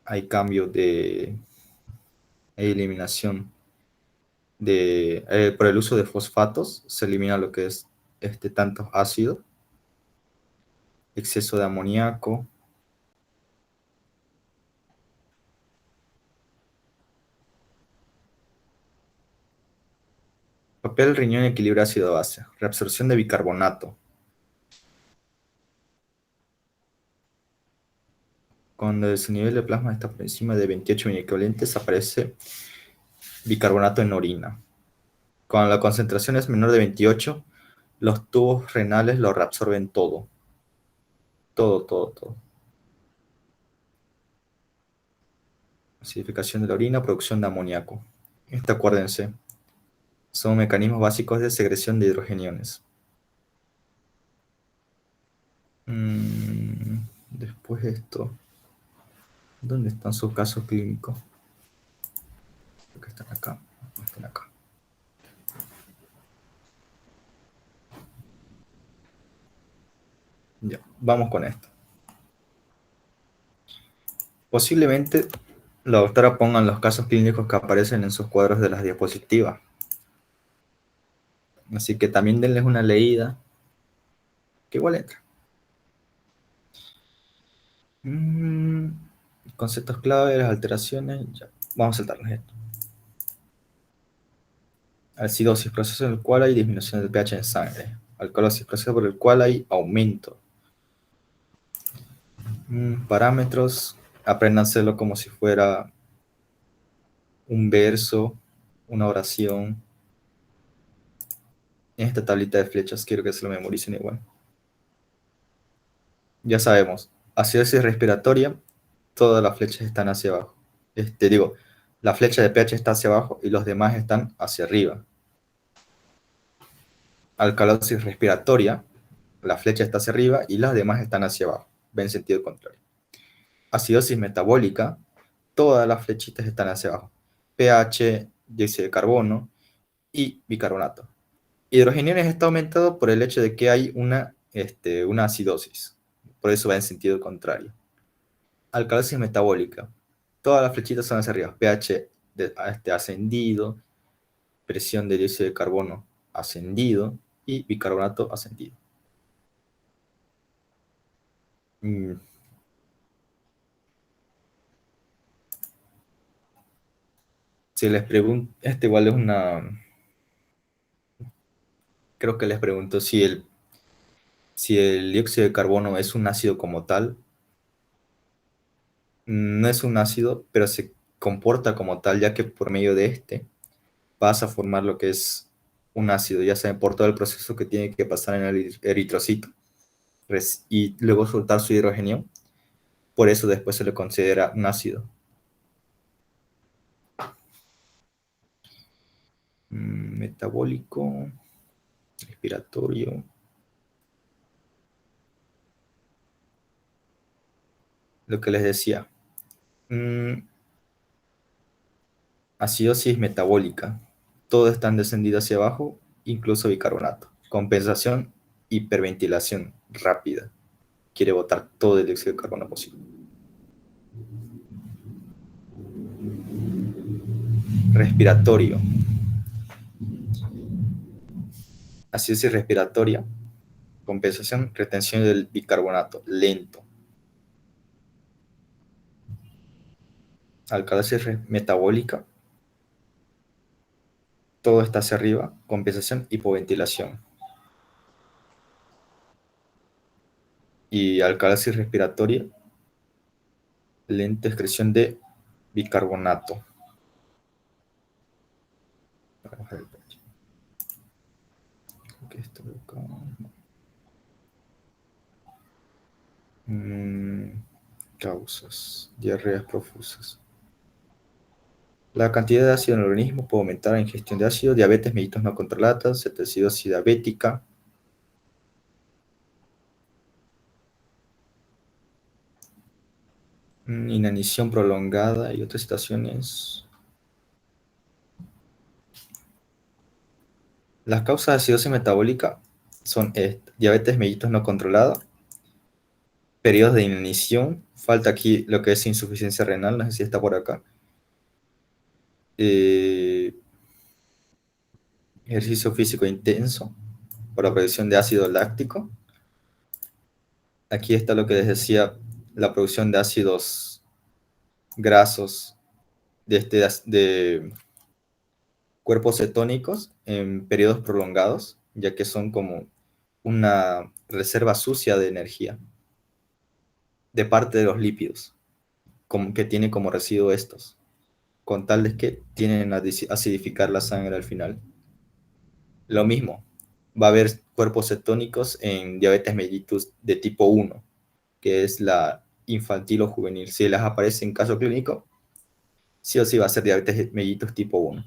S1: Hay cambio de eliminación por el uso de fosfatos, se elimina lo que es tanto ácido, exceso de amoníaco, papel riñón equilibra ácido-base, reabsorción de bicarbonato. Cuando su nivel de plasma está por encima de 28 miliequivalentes, aparece bicarbonato en orina. Cuando la concentración es menor de 28, los tubos renales lo reabsorben todo. Todo. Acidificación de la orina, producción de amoníaco. Acuérdense, son mecanismos básicos de secreción de hidrogeniones. Después de esto, ¿dónde están sus casos clínicos? Creo que están acá. Están acá. Ya, vamos con esto. Posiblemente la doctora ponga los casos clínicos que aparecen en sus cuadros de las diapositivas. Así que también denles una leída, que igual entra. Conceptos clave, las alteraciones, ya. Vamos a saltarnos esto. Acidosis, proceso en el cual hay disminución del pH en sangre. Alcalosis, proceso por el cual hay aumento. Parámetros, apréndanselo como si fuera un verso, una oración. En esta tablita de flechas quiero que se lo memoricen igual. Ya sabemos, acidosis respiratoria, todas las flechas están hacia abajo. La flecha de pH está hacia abajo y los demás están hacia arriba. Alcalosis respiratoria, la flecha está hacia arriba y las demás están hacia abajo. Va en sentido contrario. Acidosis metabólica, todas las flechitas están hacia abajo. pH, dióxido de carbono y bicarbonato. Hidrogeniones está aumentado por el hecho de que hay una acidosis. Por eso va en sentido contrario. Alcalosis metabólica. Todas las flechitas son hacia arriba. pH ascendido, presión de dióxido de carbono ascendido y bicarbonato ascendido. Si les pregunto, igual es una... Creo que les pregunto si el dióxido de carbono es un ácido como tal. No es un ácido, pero se comporta como tal, ya que por medio de este vas a formar lo que es un ácido, ya saben, por todo el proceso que tiene que pasar en el eritrocito y luego soltar su hidrogenio. Por eso después se le considera un ácido. Metabólico, respiratorio. Lo que les decía. Acidosis metabólica. Todo está descendido hacia abajo, incluso bicarbonato. Compensación, hiperventilación rápida. Quiere botar todo el dióxido de carbono posible. Respiratorio. Acidosis respiratoria. Compensación, retención del bicarbonato. Lento. Alcalosis metabólica. Todo está hacia arriba. Compensación, hipoventilación. Y alcalosis respiratoria. Lenta excreción de bicarbonato. Para bajar el pH. Okay, esto de acá. Causas. Diarreas profusas. La cantidad de ácido en el organismo puede aumentar la ingestión de ácido, diabetes mellitus no controlada, cetoacidosis diabética. Inanición prolongada y otras situaciones. Las causas de acidosis metabólica son diabetes mellitus no controlada, periodos de inanición, falta aquí lo que es insuficiencia renal, no sé si está por acá. Ejercicio físico intenso por la producción de ácido láctico. Aquí está lo que les decía, la producción de ácidos grasos de cuerpos cetónicos en periodos prolongados, ya que son como una reserva sucia de energía de parte de los lípidos. que tiene como residuo estos, con tal de que tienen a acidificar la sangre al final. Lo mismo, va a haber cuerpos cetónicos en diabetes mellitus de tipo 1, que es la infantil o juvenil. Si les aparece en caso clínico, sí o sí va a ser diabetes mellitus tipo 1.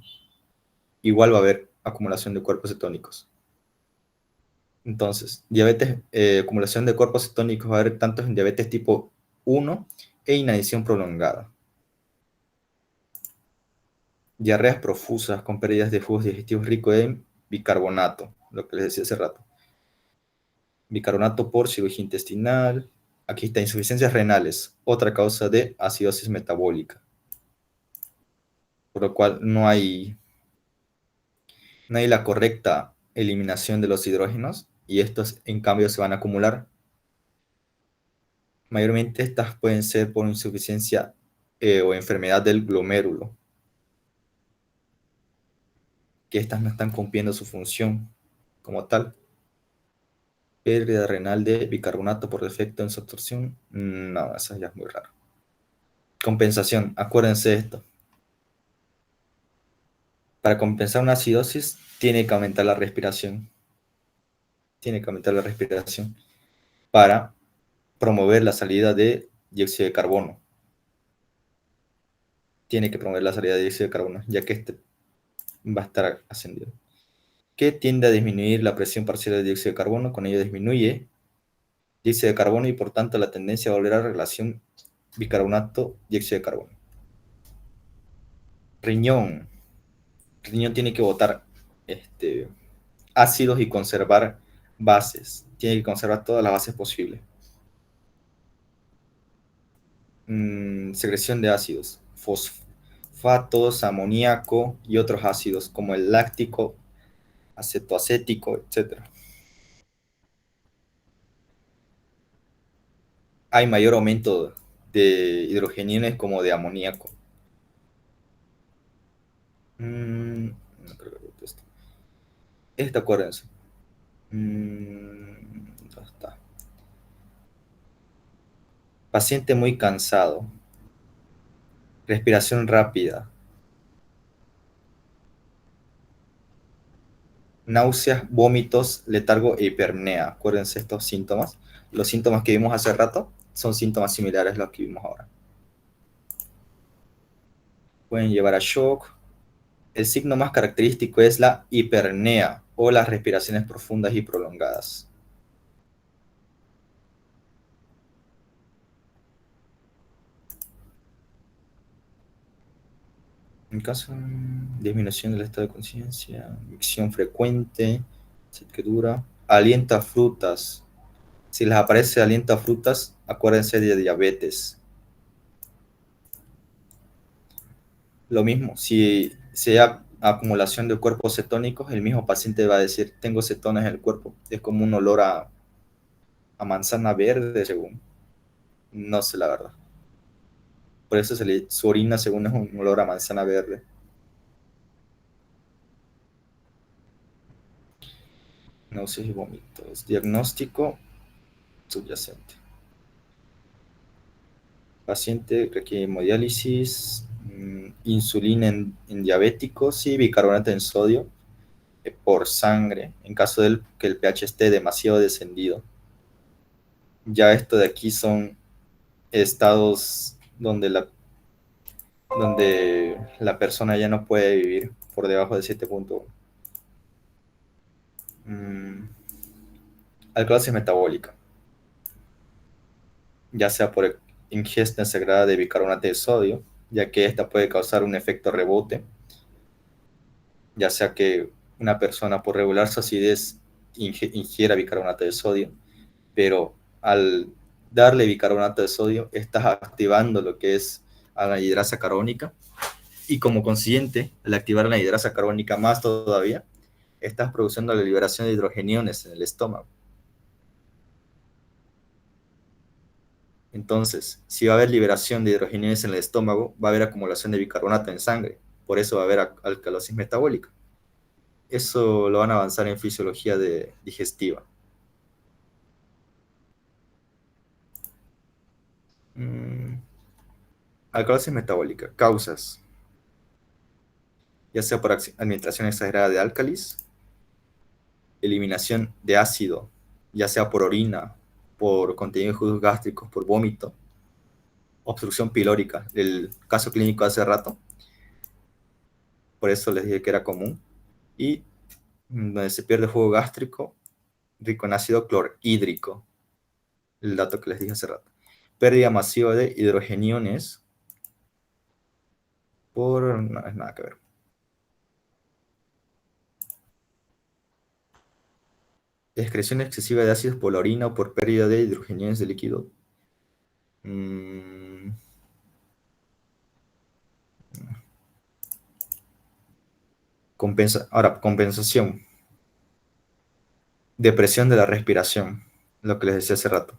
S1: Igual va a haber acumulación de cuerpos cetónicos. Entonces, acumulación de cuerpos cetónicos va a haber tanto en diabetes tipo 1 e inanición prolongada. Diarreas profusas con pérdidas de jugos digestivos ricos en bicarbonato, lo que les decía hace rato. Bicarbonato por cirugía intestinal. Aquí está, insuficiencias renales, otra causa de acidosis metabólica. Por lo cual no hay la correcta eliminación de los hidrógenos y estos en cambio se van a acumular. Mayormente estas pueden ser por insuficiencia o enfermedad del glomérulo, que estas no están cumpliendo su función como tal. Pérdida renal de bicarbonato por defecto en su absorción. No, eso ya es muy raro. Compensación, acuérdense de esto. Para compensar una acidosis, tiene que aumentar la respiración. Tiene que aumentar la respiración para promover la salida de dióxido de carbono. Tiene que promover la salida de dióxido de carbono, ya que este va a estar ascendido. Que tiende a disminuir la presión parcial de dióxido de carbono, con ello disminuye dióxido de carbono y por tanto la tendencia a volver a la relación bicarbonato-dióxido de carbono. Riñón. El riñón tiene que botar ácidos y conservar bases. Tiene que conservar todas las bases posibles. Secreción de ácidos, fosfatos, amoníaco y otros ácidos como el láctico, acetoacético, etc. Hay mayor aumento de hidrogeniones como de amoníaco. No creo que esto. Acuérdense. ¿Dónde está? Paciente muy cansado. Respiración rápida. Náuseas, vómitos, letargo e hiperpnea. Acuérdense estos síntomas. Los síntomas que vimos hace rato son síntomas similares a los que vimos ahora. Pueden llevar a shock. El signo más característico es la hiperpnea o las respiraciones profundas y prolongadas. En caso de disminución del estado de conciencia, micción frecuente, sed que dura, aliento a frutas. Si les aparece aliento a frutas, acuérdense de diabetes. Lo mismo, si sea acumulación de cuerpos cetónicos, el mismo paciente va a decir, tengo cetonas en el cuerpo. Es como un olor a manzana verde, según. No sé la verdad. Por eso su orina, según, es un olor a manzana verde. Náuseas y vómitos. Diagnóstico subyacente. Paciente requiere hemodiálisis, insulina en diabéticos y bicarbonato en sodio por sangre, en caso de que el pH esté demasiado descendido. Ya esto de aquí son estados donde la persona ya no puede vivir por debajo de 7.1. Alcalosis metabólica, ya sea por ingesta exagerada de bicarbonato de sodio, ya que esta puede causar un efecto rebote, ya sea que una persona por regular su acidez ingiera bicarbonato de sodio, pero al darle bicarbonato de sodio estás activando lo que es a la hidrasa carbónica, y como consiguiente, al activar la hidrasa carbónica más todavía, estás produciendo la liberación de hidrogeniones en el estómago. Entonces, si va a haber liberación de hidrogeniones en el estómago, va a haber acumulación de bicarbonato en sangre. Por eso va a haber alcalosis metabólica. Eso lo van a avanzar en fisiología digestiva. Alcalosis metabólica. Causas. Ya sea por administración exagerada de álcalis, eliminación de ácido, ya sea por orina, por contenido de jugos gástricos, por vómito, obstrucción pilórica, el caso clínico hace rato, por eso les dije que era común, y donde se pierde jugo gástrico, rico en ácido clorhídrico, el dato que les dije hace rato. Pérdida masiva de hidrogeniones por... no es nada que ver. Excreción excesiva de ácidos por la orina o por pérdida de hidrogeniones de líquido. Compensación. Depresión de la respiración, lo que les decía hace rato.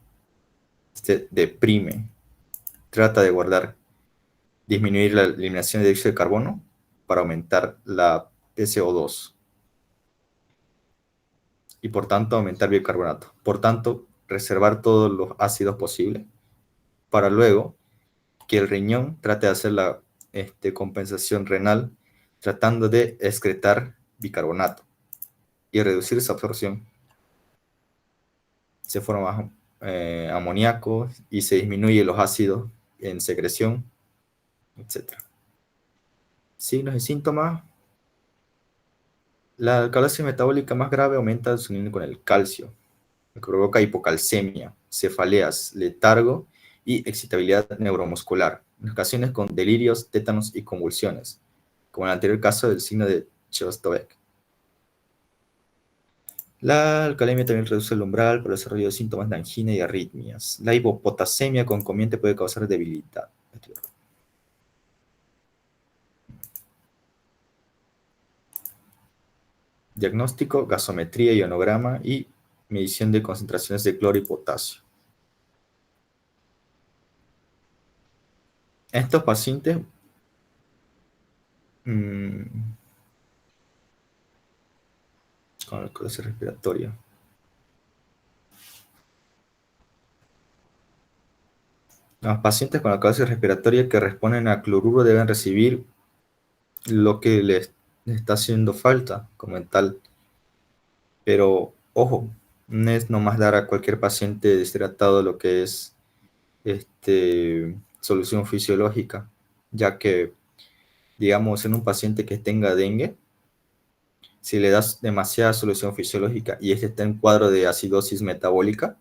S1: Deprime, trata de guardar, disminuir la eliminación de dióxido de carbono para aumentar la PCO2 y por tanto aumentar bicarbonato. Por tanto, reservar todos los ácidos posibles para luego que el riñón trate de hacer la compensación renal tratando de excretar bicarbonato y reducir esa absorción. Se forma amoníaco y se disminuye los ácidos en secreción, etc. Signos y síntomas. La alcalosis metabólica más grave aumenta el suministro con el calcio, lo que provoca hipocalcemia, cefaleas, letargo y excitabilidad neuromuscular, en ocasiones con delirios, tétanos y convulsiones, como en el anterior caso del signo de Chostovek. La alcalemia también reduce el umbral por el desarrollo de síntomas de angina y arritmias. La hipopotasemia concomiente puede causar debilidad. Diagnóstico, gasometría, ionograma y medición de concentraciones de cloro y potasio. Estos pacientes con alcalosis respiratoria. Los pacientes con alcalosis respiratoria que responden a cloruro deben recibir lo que les está haciendo falta, como en tal. Pero, ojo, no es nomás dar a cualquier paciente deshidratado lo que es solución fisiológica, ya que, digamos, en un paciente que tenga dengue, si le das demasiada solución fisiológica y este está en cuadro de acidosis metabólica,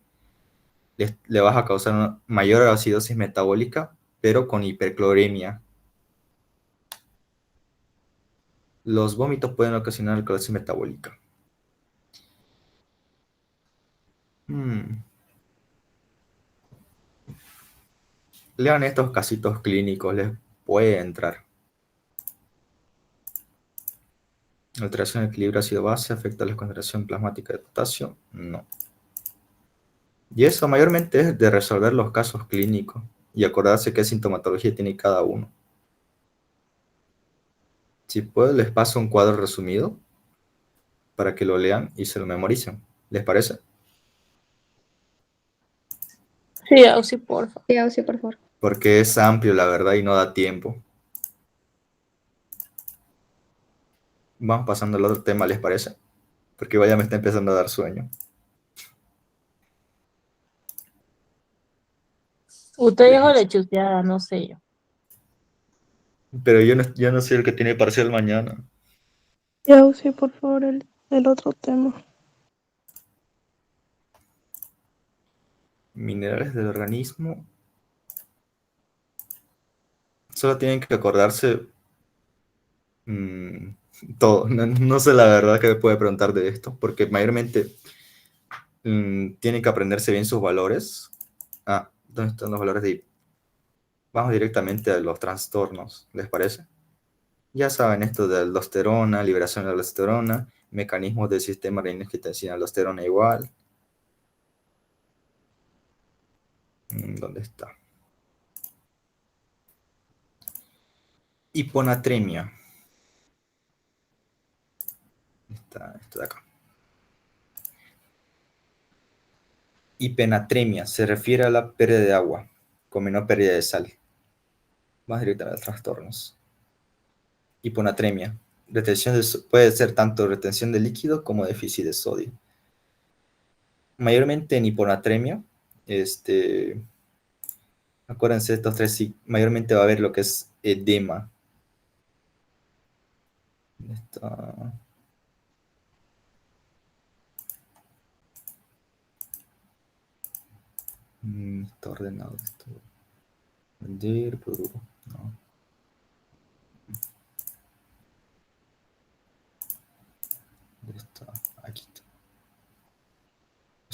S1: le vas a causar una mayor acidosis metabólica, pero con hipercloremia. Los vómitos pueden ocasionar alcalosis metabólica. Lean estos casitos clínicos, les puede entrar. Alteración del equilibrio ácido-base afecta la concentración plasmática de potasio. No. Y eso mayormente es de resolver los casos clínicos y acordarse qué sintomatología tiene cada uno. Si puedo, les paso un cuadro resumido para que lo lean y se lo memoricen. ¿Les parece?
S6: Sí, Auxi, porfa.
S3: Sí, Auxi, por favor.
S1: Porque es amplio, la verdad, y no da tiempo. Vamos pasando al otro tema, ¿les parece? Porque vaya, me está empezando a dar sueño.
S6: Usted dijo lechuceada, no sé yo.
S1: Pero yo no soy el que tiene parcial mañana.
S6: Sí, Auxi, por favor, el otro tema.
S1: Minerales del organismo. Solo tienen que acordarse todo. No sé la verdad que me puede preguntar de esto, porque mayormente tienen que aprenderse bien sus valores. ¿Dónde están los valores de I? Vamos directamente a los trastornos, ¿les parece? Ya saben esto de aldosterona, liberación de aldosterona, mecanismos del sistema renina-angiotensina, aldosterona igual. ¿Dónde está? Hiponatremia. Esto de acá. Hipenatremia se refiere a la pérdida de agua, con menor pérdida de sal. Más directa a los trastornos. Hiponatremia. Puede ser tanto retención de líquido como déficit de sodio. Mayormente en hiponatremia, acuérdense de estos tres, sí, mayormente va a haber lo que es edema. Está ordenado esto. Vender, no. Está aquí.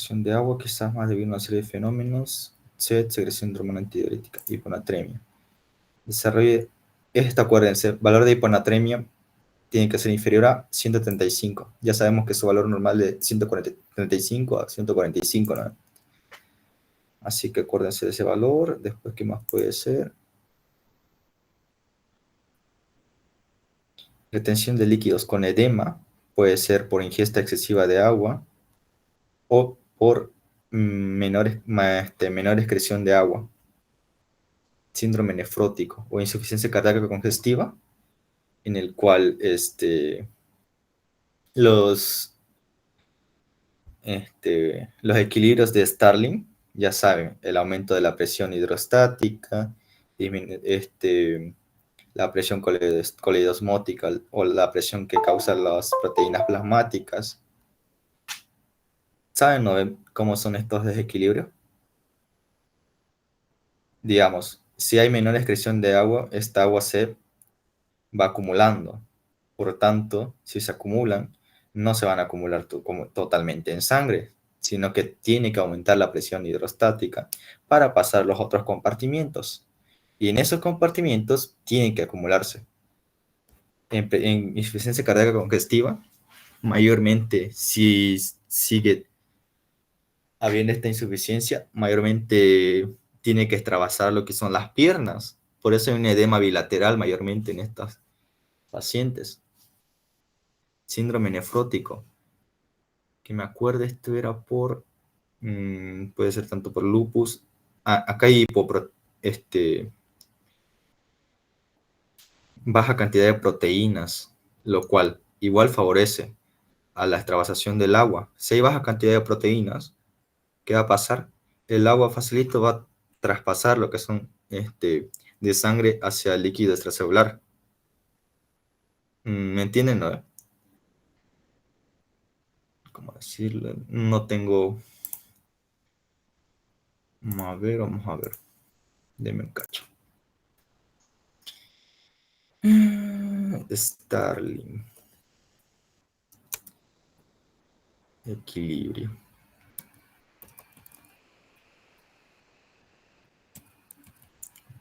S1: De agua, quizás más debido a una serie de fenómenos. Sed, secreción de hormona antidiurética, hiponatremia. Desarrollo, acuérdense, valor de hiponatremia tiene que ser inferior a 135. Ya sabemos que su valor normal es de 135 a 145, ¿no? Así que acuérdense de ese valor. Después, ¿qué más puede ser? Retención de líquidos con edema puede ser por ingesta excesiva de agua o por menor excreción de agua. Síndrome nefrótico o insuficiencia cardíaca congestiva, en el cual los equilibrios de Starling, ya saben, el aumento de la presión hidrostática, la presión coleidosmótica o la presión que causan las proteínas plasmáticas. ¿Saben, no, cómo son estos desequilibrios? Digamos, si hay menor excreción de agua, esta agua se va acumulando. Por tanto, si se acumulan, no se van a acumular totalmente en sangre, sino que tiene que aumentar la presión hidrostática para pasar los otros compartimientos. Y en esos compartimientos tienen que acumularse. En insuficiencia cardíaca congestiva, mayormente, si sigue habiendo esta insuficiencia, mayormente tiene que extravasar lo que son las piernas. Por eso hay un edema bilateral mayormente en estas pacientes. Síndrome nefrótico. Que me acuerde, esto era por, puede ser tanto por lupus. Acá hay baja cantidad de proteínas, lo cual igual favorece a la extravasación del agua. Si hay baja cantidad de proteínas, ¿qué va a pasar? El agua facilito va a traspasar lo que son de sangre hacia el líquido extracelular. ¿Me entienden, no? ¿Cómo decirlo? No tengo... Vamos a ver. Deme un cacho. Starling. Equilibrio.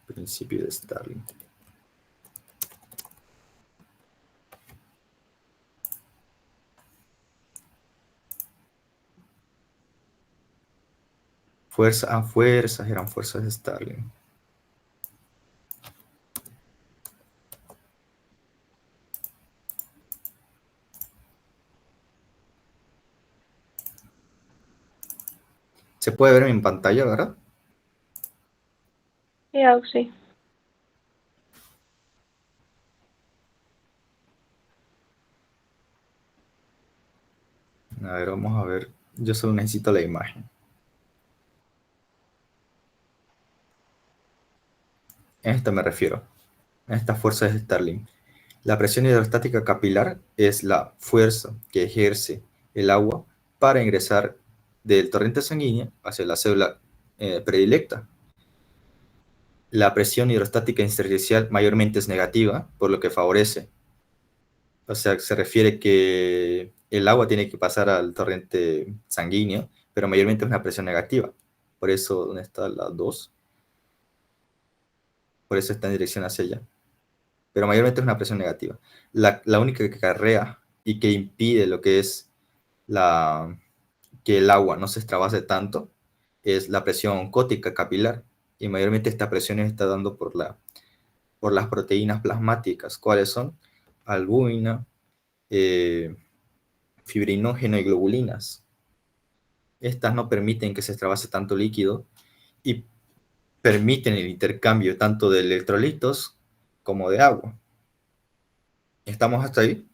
S1: Principio de Starling. Fuerzas, eran fuerzas de Starling. Se puede ver en pantalla, ¿verdad?
S3: Sí.
S1: A ver, vamos a ver. Yo solo necesito la imagen. A esto me refiero. A estas fuerzas de Starling. La presión hidrostática capilar es la fuerza que ejerce el agua para ingresar del torrente sanguíneo hacia la célula predilecta. La presión hidrostática intersticial mayormente es negativa, por lo que favorece. O sea, se refiere que el agua tiene que pasar al torrente sanguíneo, pero mayormente es una presión negativa. Por eso, ¿dónde está la 2? Por eso está en dirección hacia allá. Pero mayormente es una presión negativa. La única que acarrea y que impide lo que es que el agua no se extravase tanto es la presión oncótica capilar. Y mayormente esta presión está dando por las proteínas plasmáticas. ¿Cuáles son? Albúmina, fibrinógeno y globulinas. Estas no permiten que se extravase tanto líquido y permiten el intercambio tanto de electrolitos como de agua. ¿Estamos hasta ahí?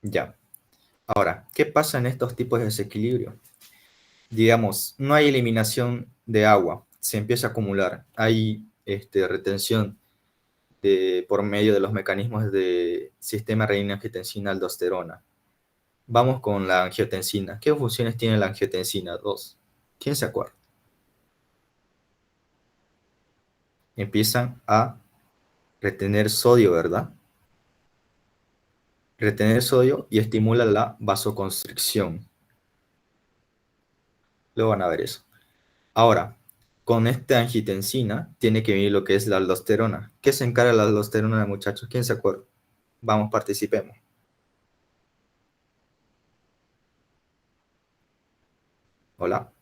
S1: Ya. Ahora, ¿qué pasa en estos tipos de desequilibrio? Digamos, no hay eliminación de agua, se empieza a acumular, hay retención por medio de los mecanismos de sistema renina-angiotensina-aldosterona. Vamos con la angiotensina. ¿Qué funciones tiene la angiotensina 2? ¿Quién se acuerda? Empiezan a retener sodio, ¿verdad? Retener sodio y estimula la vasoconstricción. Luego van a ver eso. Ahora, con esta angiotensina tiene que venir lo que es la aldosterona. ¿Qué se encarga la aldosterona, muchachos? ¿Quién se acuerda? Vamos, participemos. Hola.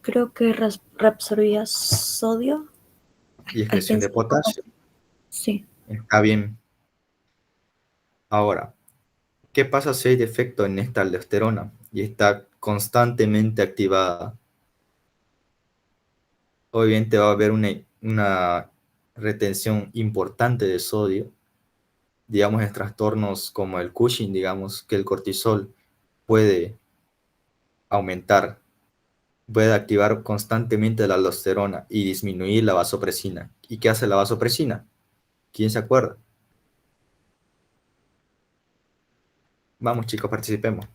S8: Creo que reabsorbía sodio.
S1: Y excreción de potasio.
S8: Sí.
S1: Está bien. Ahora, ¿qué pasa si hay defecto en esta aldosterona y está constantemente activada? Obviamente va a haber una retención importante de sodio, digamos en trastornos como el Cushing, digamos que el cortisol puede aumentar, puede activar constantemente la aldosterona y disminuir la vasopresina. ¿Y qué hace la vasopresina? ¿Quién se acuerda? Vamos chicos, participemos.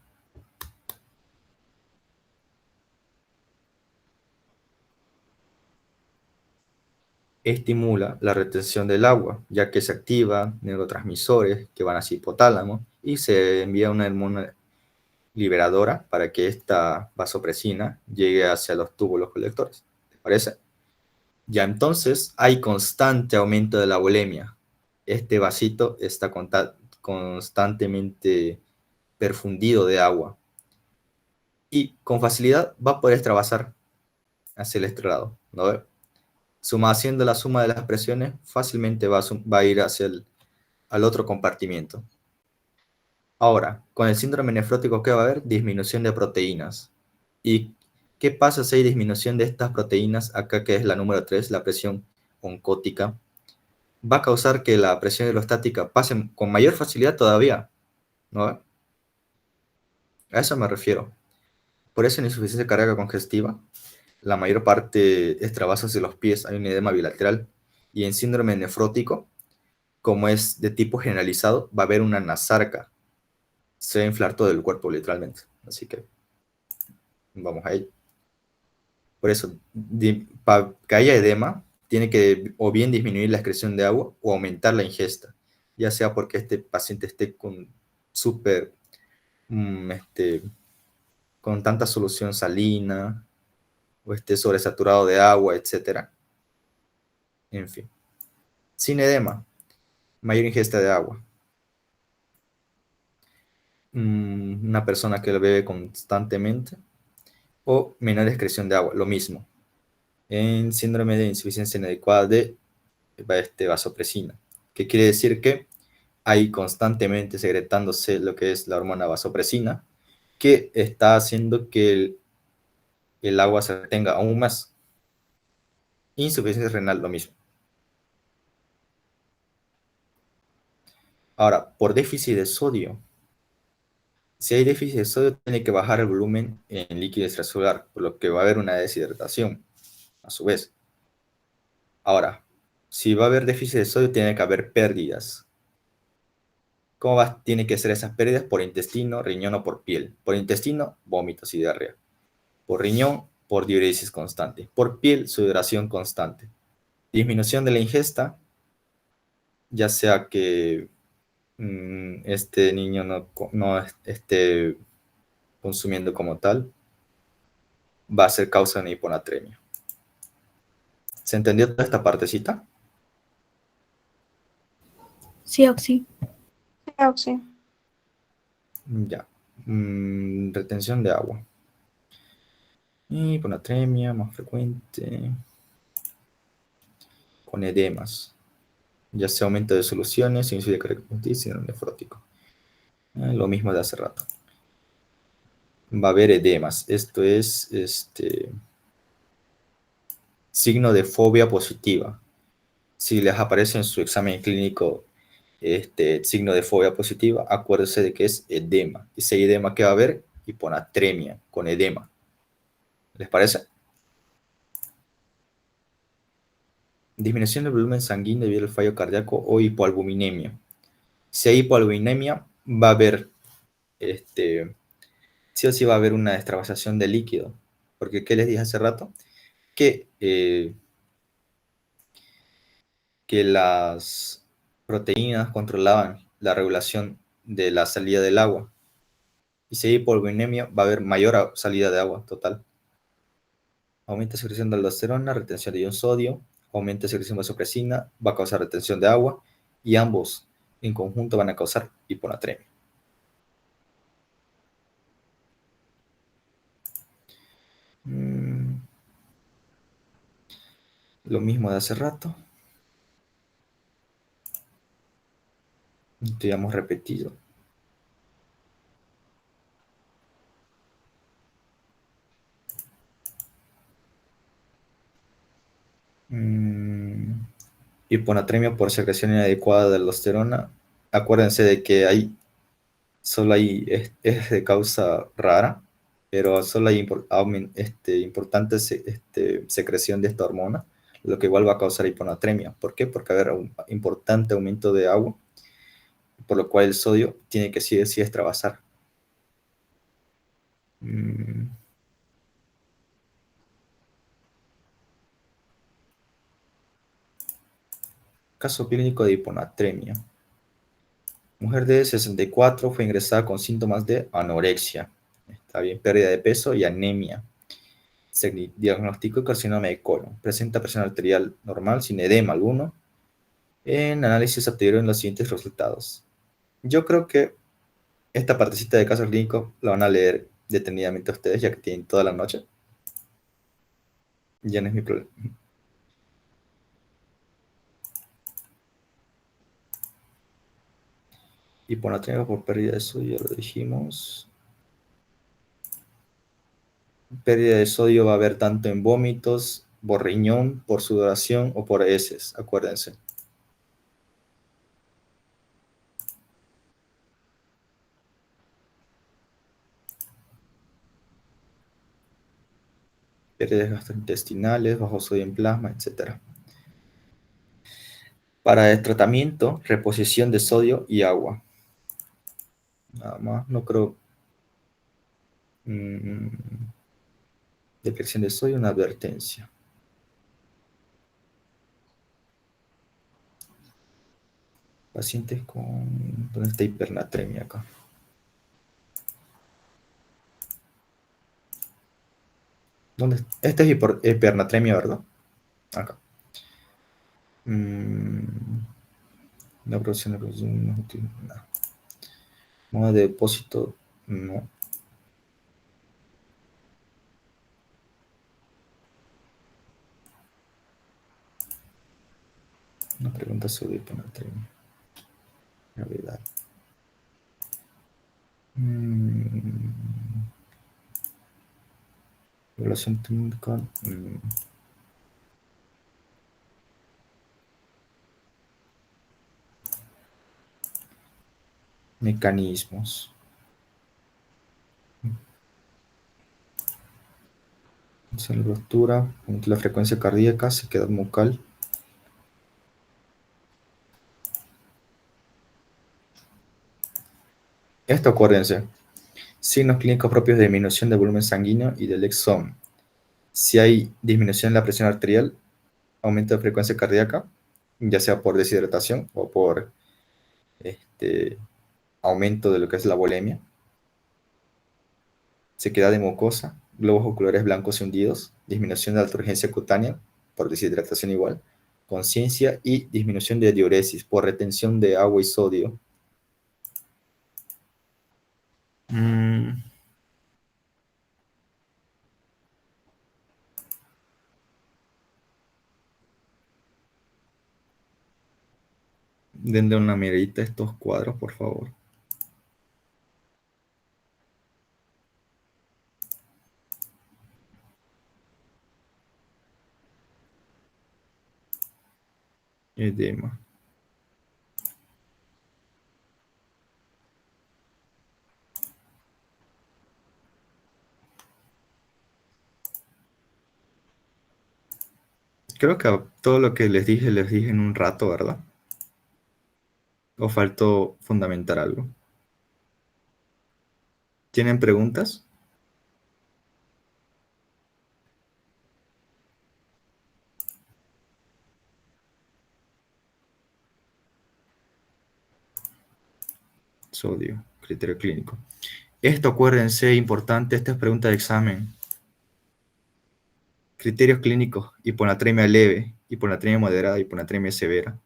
S1: Estimula la retención del agua, ya que se activan neurotransmisores que van hacia el hipotálamo y se envía una hormona liberadora para que esta vasopresina llegue hacia los túbulos colectores. ¿Te parece? Ya entonces hay constante aumento de la bulimia. Este vasito está constantemente perfundido de agua y con facilidad va a poder extravasar hacia el otro lado, ¿no? Haciendo la suma de las presiones, fácilmente va a ir hacia al otro compartimiento. Ahora, con el síndrome nefrótico, ¿qué va a haber? Disminución de proteínas. ¿Y qué pasa si hay disminución de estas proteínas? Acá que es la número 3, la presión oncótica. Va a causar que la presión hidrostática pase con mayor facilidad todavía, ¿no? A eso me refiero. Por eso en insuficiencia cardíaca congestiva, la mayor parte extravasa hacia los pies, hay un edema bilateral. Y en síndrome nefrótico, como es de tipo generalizado, va a haber una nasarca. Se va a inflar todo el cuerpo literalmente. Así que vamos a ello. Por eso, para que haya edema, tiene que o bien disminuir la excreción de agua o aumentar la ingesta. Ya sea porque este paciente esté con con tanta solución salina o esté sobresaturado de agua, etc. En fin. Sin edema, mayor ingesta de agua. Una persona que lo bebe constantemente o menor excreción de agua, lo mismo. En síndrome de insuficiencia inadecuada de vasopresina, que quiere decir que hay constantemente secretándose lo que es la hormona vasopresina, que está haciendo que el agua se retenga aún más. Insuficiencia renal, lo mismo. Ahora, por déficit de sodio. Si hay déficit de sodio, tiene que bajar el volumen en líquido extracelular, por lo que va a haber una deshidratación, a su vez. Ahora, si va a haber déficit de sodio, tiene que haber pérdidas. ¿Cómo tiene que ser esas pérdidas? Por intestino, riñón o por piel. Por intestino, vómitos y diarrea. Por riñón, por diuresis constante. Por piel, sudoración constante. Disminución de la ingesta, ya sea que este niño no esté consumiendo como tal, va a ser causa de una hiponatremia. ¿Se entendió toda esta partecita?
S8: Sí, Oxy.
S2: Sí.
S1: Ya. Retención de agua. Hiponatremia más frecuente. Con edemas. Ya sea aumento de soluciones, insuficiencia cardíaca, síndrome nefrótico. Lo mismo de hace rato. va a haber edemas. Esto es signo de fobia positiva. Si les aparece en su examen clínico signo de fobia positiva, acuérdense de que es edema. Ese edema que va a haber, hiponatremia con edema. ¿Les parece? Disminución del volumen sanguíneo debido al fallo cardíaco o hipoalbuminemia. Si hay hipoalbuminemia, va a haber, sí o sí va a haber una extravasación de líquido. Porque, ¿qué les dije hace rato? Que las proteínas controlaban la regulación de la salida del agua. Y si hay hipoalbuminemia, va a haber mayor salida de agua total. Aumenta la secreción de aldosterona, retención de ion sodio, aumenta la secreción de vasopresina, va a causar retención de agua, y ambos en conjunto van a causar hiponatremia. Lo mismo de hace rato. Esto ya hemos repetido. Hiponatremia por secreción inadecuada de aldosterona. Acuérdense de que solo hay, es de causa rara, pero solo hay importante secreción de esta hormona, lo que igual va a causar hiponatremia. ¿Por qué? Porque va a haber un importante aumento de agua, por lo cual el sodio tiene que sí extravasar. Caso clínico de hiponatremia. Mujer de 64 fue ingresada con síntomas de anorexia. Está bien, pérdida de peso y anemia. Se diagnosticó carcinoma de colon. Presenta presión arterial normal sin edema alguno. En análisis obtuvieron los siguientes resultados. Yo creo que esta partecita de caso clínico la van a leer detenidamente ustedes, ya que tienen toda la noche. Ya no es mi problema. Hiponatremia por pérdida de sodio, ya lo dijimos. Pérdida de sodio va a haber tanto en vómitos, por riñón, por sudoración o por heces, acuérdense. Pérdidas gastrointestinales, bajo sodio en plasma, etc. Para el tratamiento, reposición de sodio y agua. Nada más, no creo. Detección de sodio, una advertencia. Pacientes con... ¿Dónde está hipernatremia acá? ¿Dónde? Esta es hipernatremia, ¿verdad? Acá. La producción no. Modo de depósito, no. Una pregunta sobre hipernatremia. Gravedad. Relación técnica. Mecanismos. La ruptura, aumenta la frecuencia cardíaca, sequedad bucal. Esto, acuérdense. Signos clínicos propios de disminución del volumen sanguíneo y del exón. Si hay disminución de la presión arterial, aumento de frecuencia cardíaca, ya sea por deshidratación o por aumento de lo que es la volemia. Sequedad de mucosa, globos oculares blancos y hundidos, disminución de la turgencia cutánea por deshidratación igual, conciencia y disminución de diuresis por retención de agua y sodio. Denle una miradita a estos cuadros, por favor. Edema. Creo que a todo lo que les dije en un rato, ¿verdad? ¿O faltó fundamentar algo? ¿Tienen preguntas? Sodio, criterio clínico. Esto, acuérdense, importante, esta es pregunta de examen. Criterios clínicos: hiponatremia leve, hiponatremia moderada, hiponatremia severa.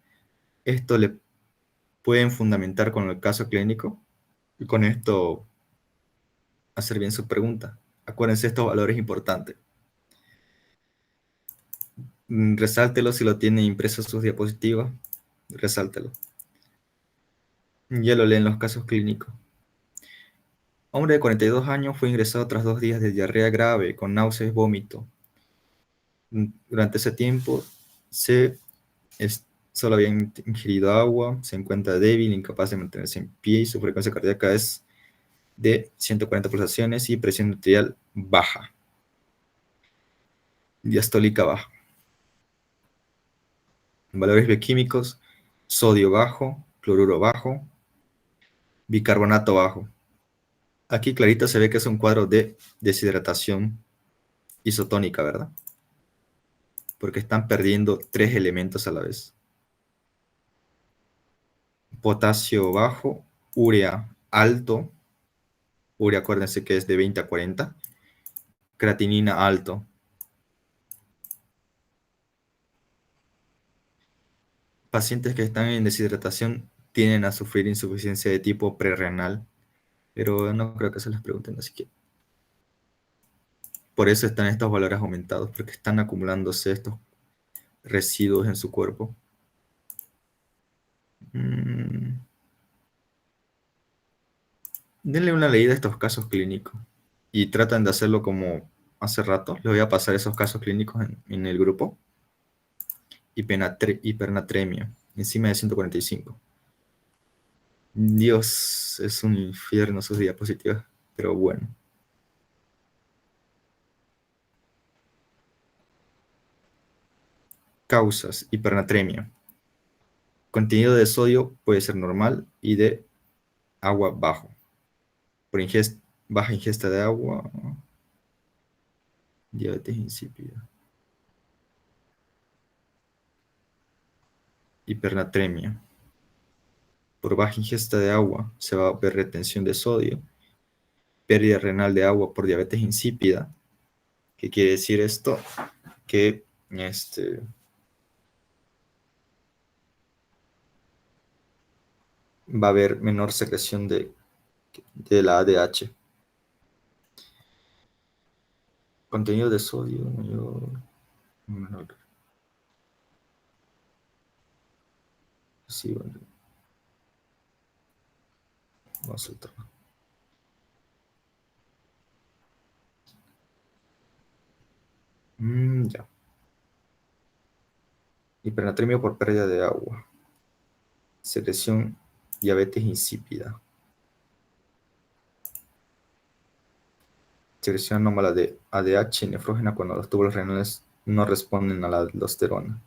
S1: Esto le pueden fundamentar con el caso clínico y con esto hacer bien su pregunta. Acuérdense estos valores importantes. Resáltelo si lo tiene impreso en sus diapositivas. Resáltelo. Ya lo leen los casos clínicos. Hombre de 42 años fue ingresado tras 2 días de diarrea grave con náuseas y vómito. Durante ese tiempo solo había ingerido agua, se encuentra débil, incapaz de mantenerse en pie y su frecuencia cardíaca es de 140 pulsaciones y presión arterial baja. Diastólica baja. Valores bioquímicos: sodio bajo, cloruro bajo, bicarbonato bajo. Aquí clarito se ve que es un cuadro de deshidratación isotónica, ¿verdad? Porque están perdiendo 3 elementos a la vez. Potasio bajo, urea alto. Urea, acuérdense que es de 20 a 40. Creatinina alto. Pacientes que están en deshidratación tienden a sufrir insuficiencia de tipo prerrenal, pero no creo que se les pregunten así que. Por eso están estos valores aumentados, porque están acumulándose estos residuos en su cuerpo. Denle una leída a estos casos clínicos y tratan de hacerlo como hace rato. Les voy a pasar esos casos clínicos en el grupo. Hipernatremia, encima de 145. Dios, es un infierno sus diapositivas, pero bueno. Causas: hipernatremia. Contenido de sodio puede ser normal y de agua bajo. Por baja ingesta de agua, diabetes insípida. Hipernatremia. Por baja ingesta de agua se va a ver retención de sodio, pérdida renal de agua por diabetes insípida. ¿Qué quiere decir esto? Que va a haber menor secreción de la ADH. Contenido de sodio menor. Sí, bueno. Vamos a otro. Ya. Hipernatremia por pérdida de agua. Secreción, diabetes insípida. Secreción anómala de ADH nefrógena cuando los túbulos renales no responden a la aldosterona.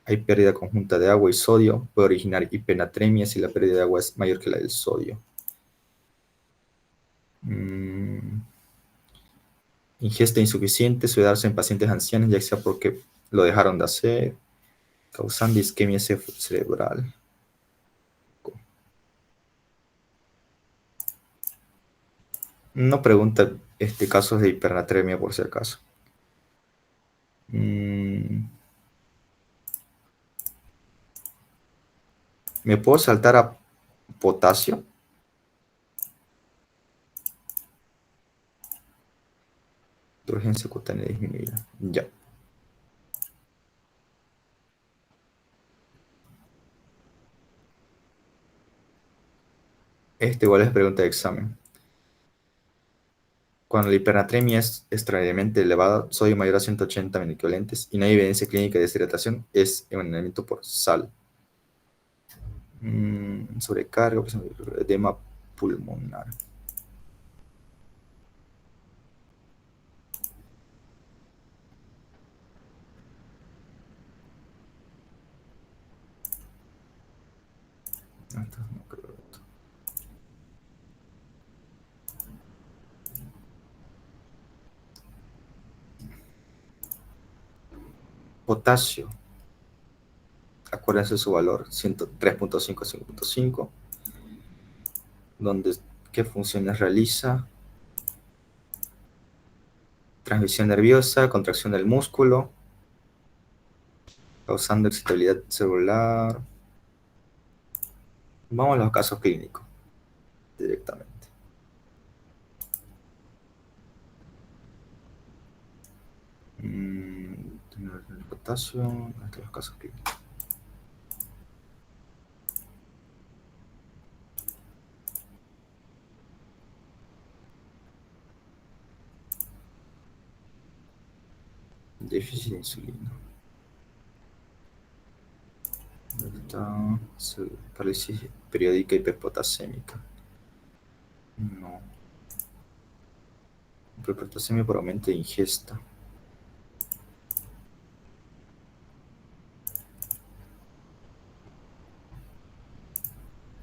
S1: Hay pérdida conjunta de agua y sodio. Puede originar hipernatremia si la pérdida de agua es mayor que la del sodio. Ingesta insuficiente suele darse en pacientes ancianos, ya sea porque lo dejaron de hacer, causando isquemia cerebral. No pregunta casos de hipernatremia por si acaso. ¿Me puedo saltar a potasio? Urgencia cutánea disminuida. Ya. Igual es pregunta de examen. Cuando la hipernatremia es extraordinariamente elevada, sodio mayor a 180 microequivalentes y no hay evidencia clínica de deshidratación, es envenenamiento por sal. Sobrecarga, pues, edema pulmonar. No creo. Potasio. Acuérdense su valor, 3.5 a 5.5. ¿Qué funciones realiza? Transmisión nerviosa, contracción del músculo, causando excitabilidad celular. Vamos a los casos clínicos directamente. Potasio, estos los casos clínicos. Déficit de insulina. Está parálisis periódica hiperpotasémica. No. Hiperpotasemia por aumento de ingesta.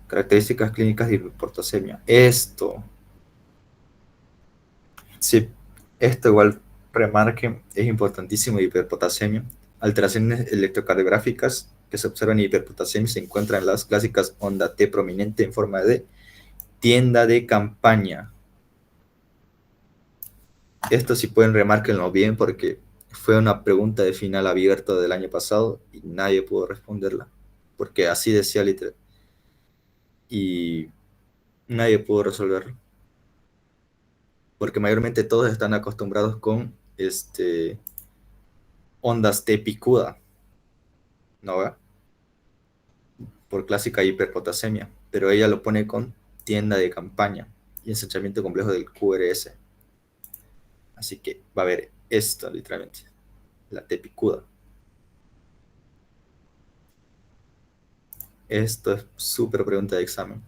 S1: Características clínicas de hiperpotasemia. Sí, esto igual remarquen, es importantísimo de hiperpotasemia. Alteraciones electrocardiográficas que se observan en hiperpotasemia se encuentran en las clásicas onda T prominente en forma de tienda de campaña. Esto sí pueden remarcarlo bien porque fue una pregunta de final abierto del año pasado y nadie pudo responderla, porque así decía literal. Y nadie pudo resolverlo. Porque mayormente todos están acostumbrados con ondas T picuda, ¿no va? Por clásica hiperpotasemia, pero ella lo pone con tienda de campaña y ensanchamiento complejo del QRS. Así que va a haber esto literalmente, la T picuda. Esto es súper pregunta de examen.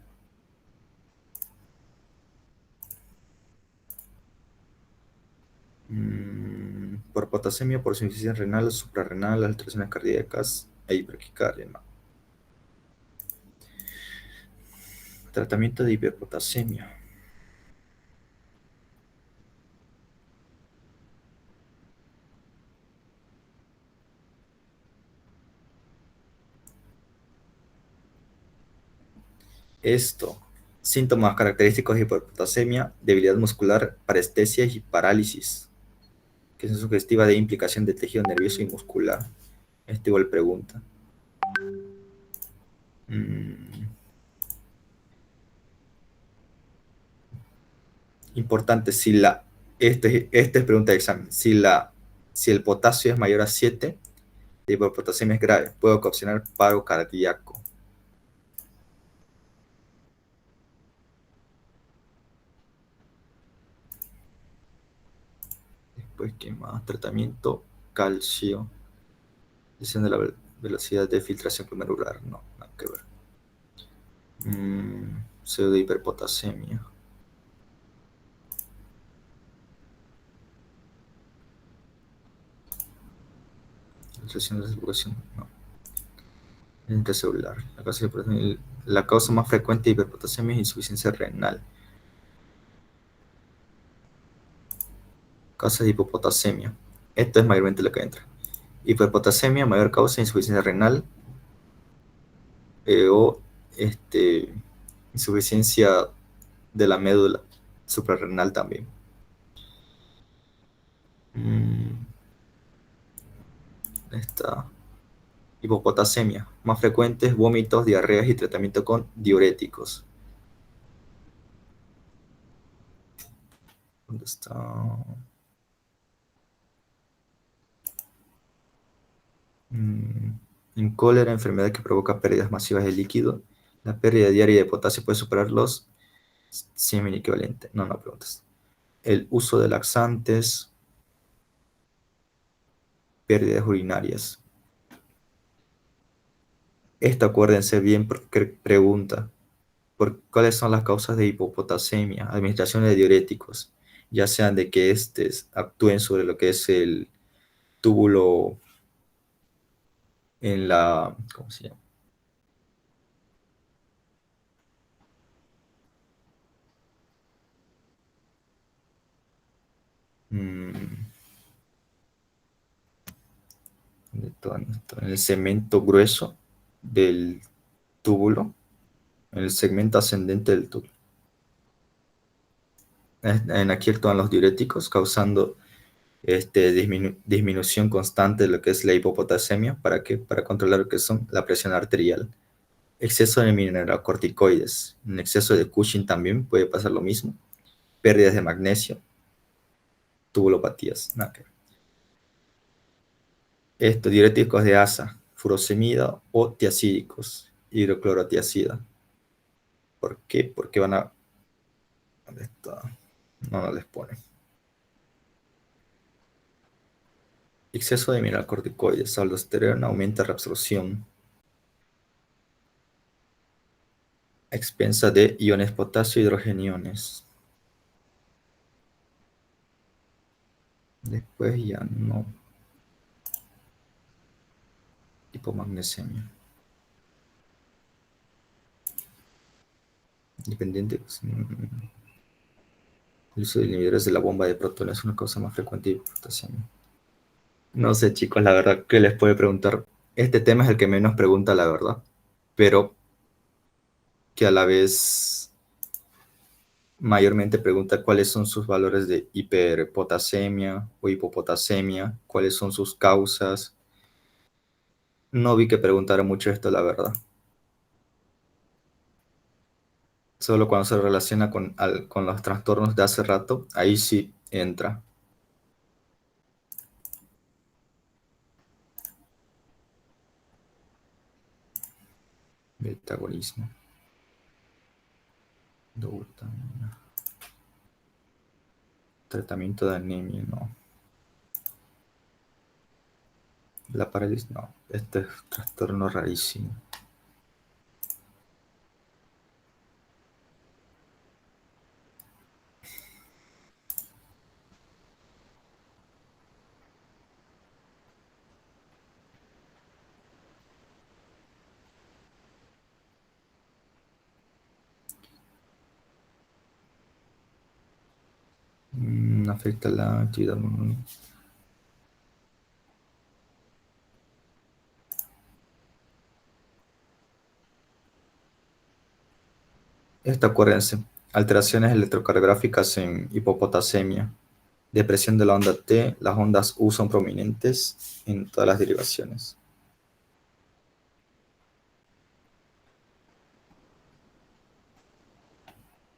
S1: Por potasemia, por insuficiencia renal, suprarrenal, alteraciones cardíacas e hiperquicardia. No. Tratamiento de hiperpotasemia. Esto. Síntomas característicos de hiperpotasemia, debilidad muscular, parestesia y parálisis, que es sugestiva de implicación de tejido nervioso y muscular. Este igual pregunta. Importante, este es pregunta de examen. Si el potasio es mayor a 7, la hiperpotasemia es grave. Puede ocasionar paro cardíaco. Después, ¿qué más? Tratamiento, calcio. Lesión de la velocidad de filtración glomerular. No, nada que ver. Pseudo hiperpotasemia. Lesión de deslocación. No. Intracelular. La causa más frecuente de hiperpotasemia es insuficiencia renal. Causa de hipopotasemia. Esto es mayormente lo que entra. Hiperpotasemia, mayor causa de insuficiencia renal o insuficiencia de la médula suprarrenal también. Esta hipopotasemia, más frecuentes, vómitos, diarreas y tratamiento con diuréticos. ¿Dónde está? En cólera, enfermedad que provoca pérdidas masivas de líquido. La pérdida diaria de potasio puede superar los 100 equivalentes. No preguntas. El uso de laxantes. Pérdidas urinarias. Esto acuérdense bien porque pregunta, ¿cuáles son las causas de hipopotasemia? Administración de diuréticos, ya sean de que éstes actúen sobre lo que es el túbulo en la, ¿cómo se llama? En el segmento grueso del túbulo, en el segmento ascendente del túbulo. Aquí actúan los diuréticos, causando disminución constante de lo que es la hipopotasemia. ¿Para qué? Para controlar lo que son la presión arterial. Exceso de mineralocorticoides. En exceso de Cushing también puede pasar lo mismo. Pérdidas de magnesio. Tubulopatías. Nada que ver. Diuréticos de asa, furosemida o tiacídicos, hidroclorotiazida. ¿Por qué? Porque van a... ¿Dónde está? No les pone. Exceso de mineralocorticoides, aldosterona aumenta la absorción a expensa de iones potasio y hidrogeniones. Después ya no. Hipomagnesemia. Independiente. El uso de inhibidores de la bomba de protones es una causa más frecuente de hipopotasemia. No sé, chicos, la verdad que les puede preguntar. Este tema es el que menos pregunta, la verdad. Pero que a la vez mayormente pregunta cuáles son sus valores de hiperpotasemia o hipopotasemia, cuáles son sus causas. No vi que preguntara mucho esto, la verdad. Solo cuando se relaciona con los trastornos de hace rato, ahí sí entra. Betagonismo. Dobutamina. Tratamiento de anemia, no. La parálisis, no. Este es un trastorno rarísimo. Afecta la actividad. Esto, acuérdense, alteraciones electrocardiográficas en hipopotasemia, depresión de la onda T, las ondas U son prominentes en todas las derivaciones.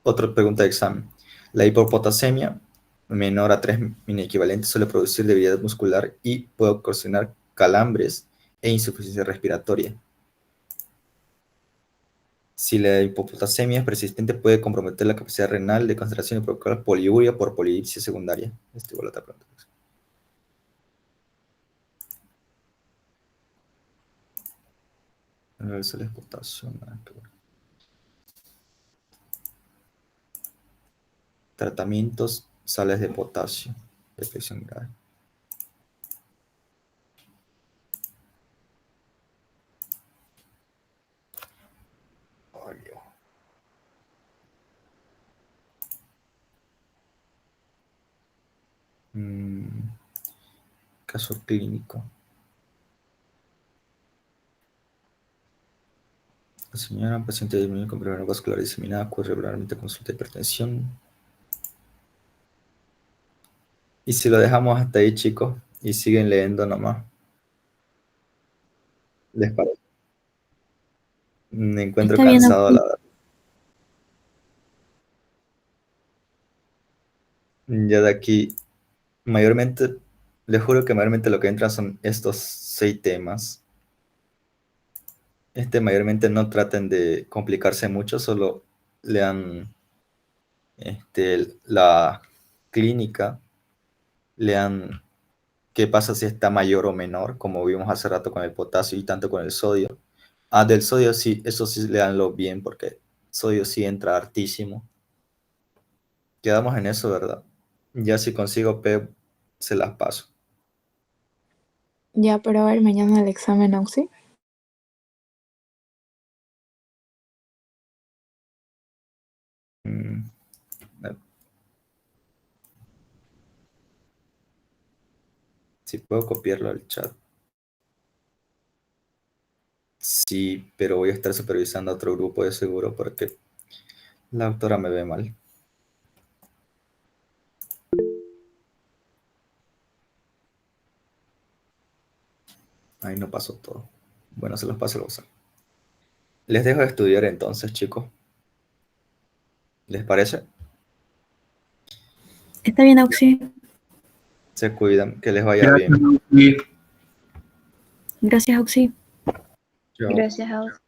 S1: Otra pregunta de examen. La hipopotasemia menor a 3 mini equivalentes suele producir debilidad muscular y puede ocasionar calambres e insuficiencia respiratoria. Si la hipopotasemia es persistente, puede comprometer la capacidad renal de concentración y provocar poliuria por polidipsia secundaria. Esto igual otra pregunta. Universal de potasio, nada que ver. Tratamientos, sales de potasio, depresión grave. Caso clínico. La señora, un paciente disminuye con presión vascular diseminada, acude regularmente a consulta de hipertensión. Y si lo dejamos hasta ahí, chicos, y siguen leyendo nomás, ¿les parece? Me encuentro
S8: Está bien,
S1: cansado, la verdad. Ya de aquí, mayormente, les juro que mayormente lo que entra son estos 6 temas. Mayormente no traten de complicarse mucho, solo lean la clínica, lean qué pasa si está mayor o menor, como vimos hace rato con el potasio y tanto con el sodio. Ah, del sodio sí, eso sí leanlo bien porque sodio sí entra hartísimo. Quedamos en eso, ¿verdad? Ya si consigo P, se las paso.
S2: Ya, pero a ver, mañana el examen, Auxi.
S1: Mm, Si puedo copiarlo al chat. Sí, pero voy a estar supervisando a otro grupo de seguro porque la autora me ve mal. Ahí no pasó todo. Bueno, se los paso a usar. Les dejo de estudiar entonces, chicos. ¿Les parece?
S8: Está bien, Auxi.
S1: Se cuidan, que les vaya
S7: Gracias,
S1: bien.
S7: Auxi.
S8: Gracias, Auxi.
S1: Chao.
S2: Gracias, Auxi.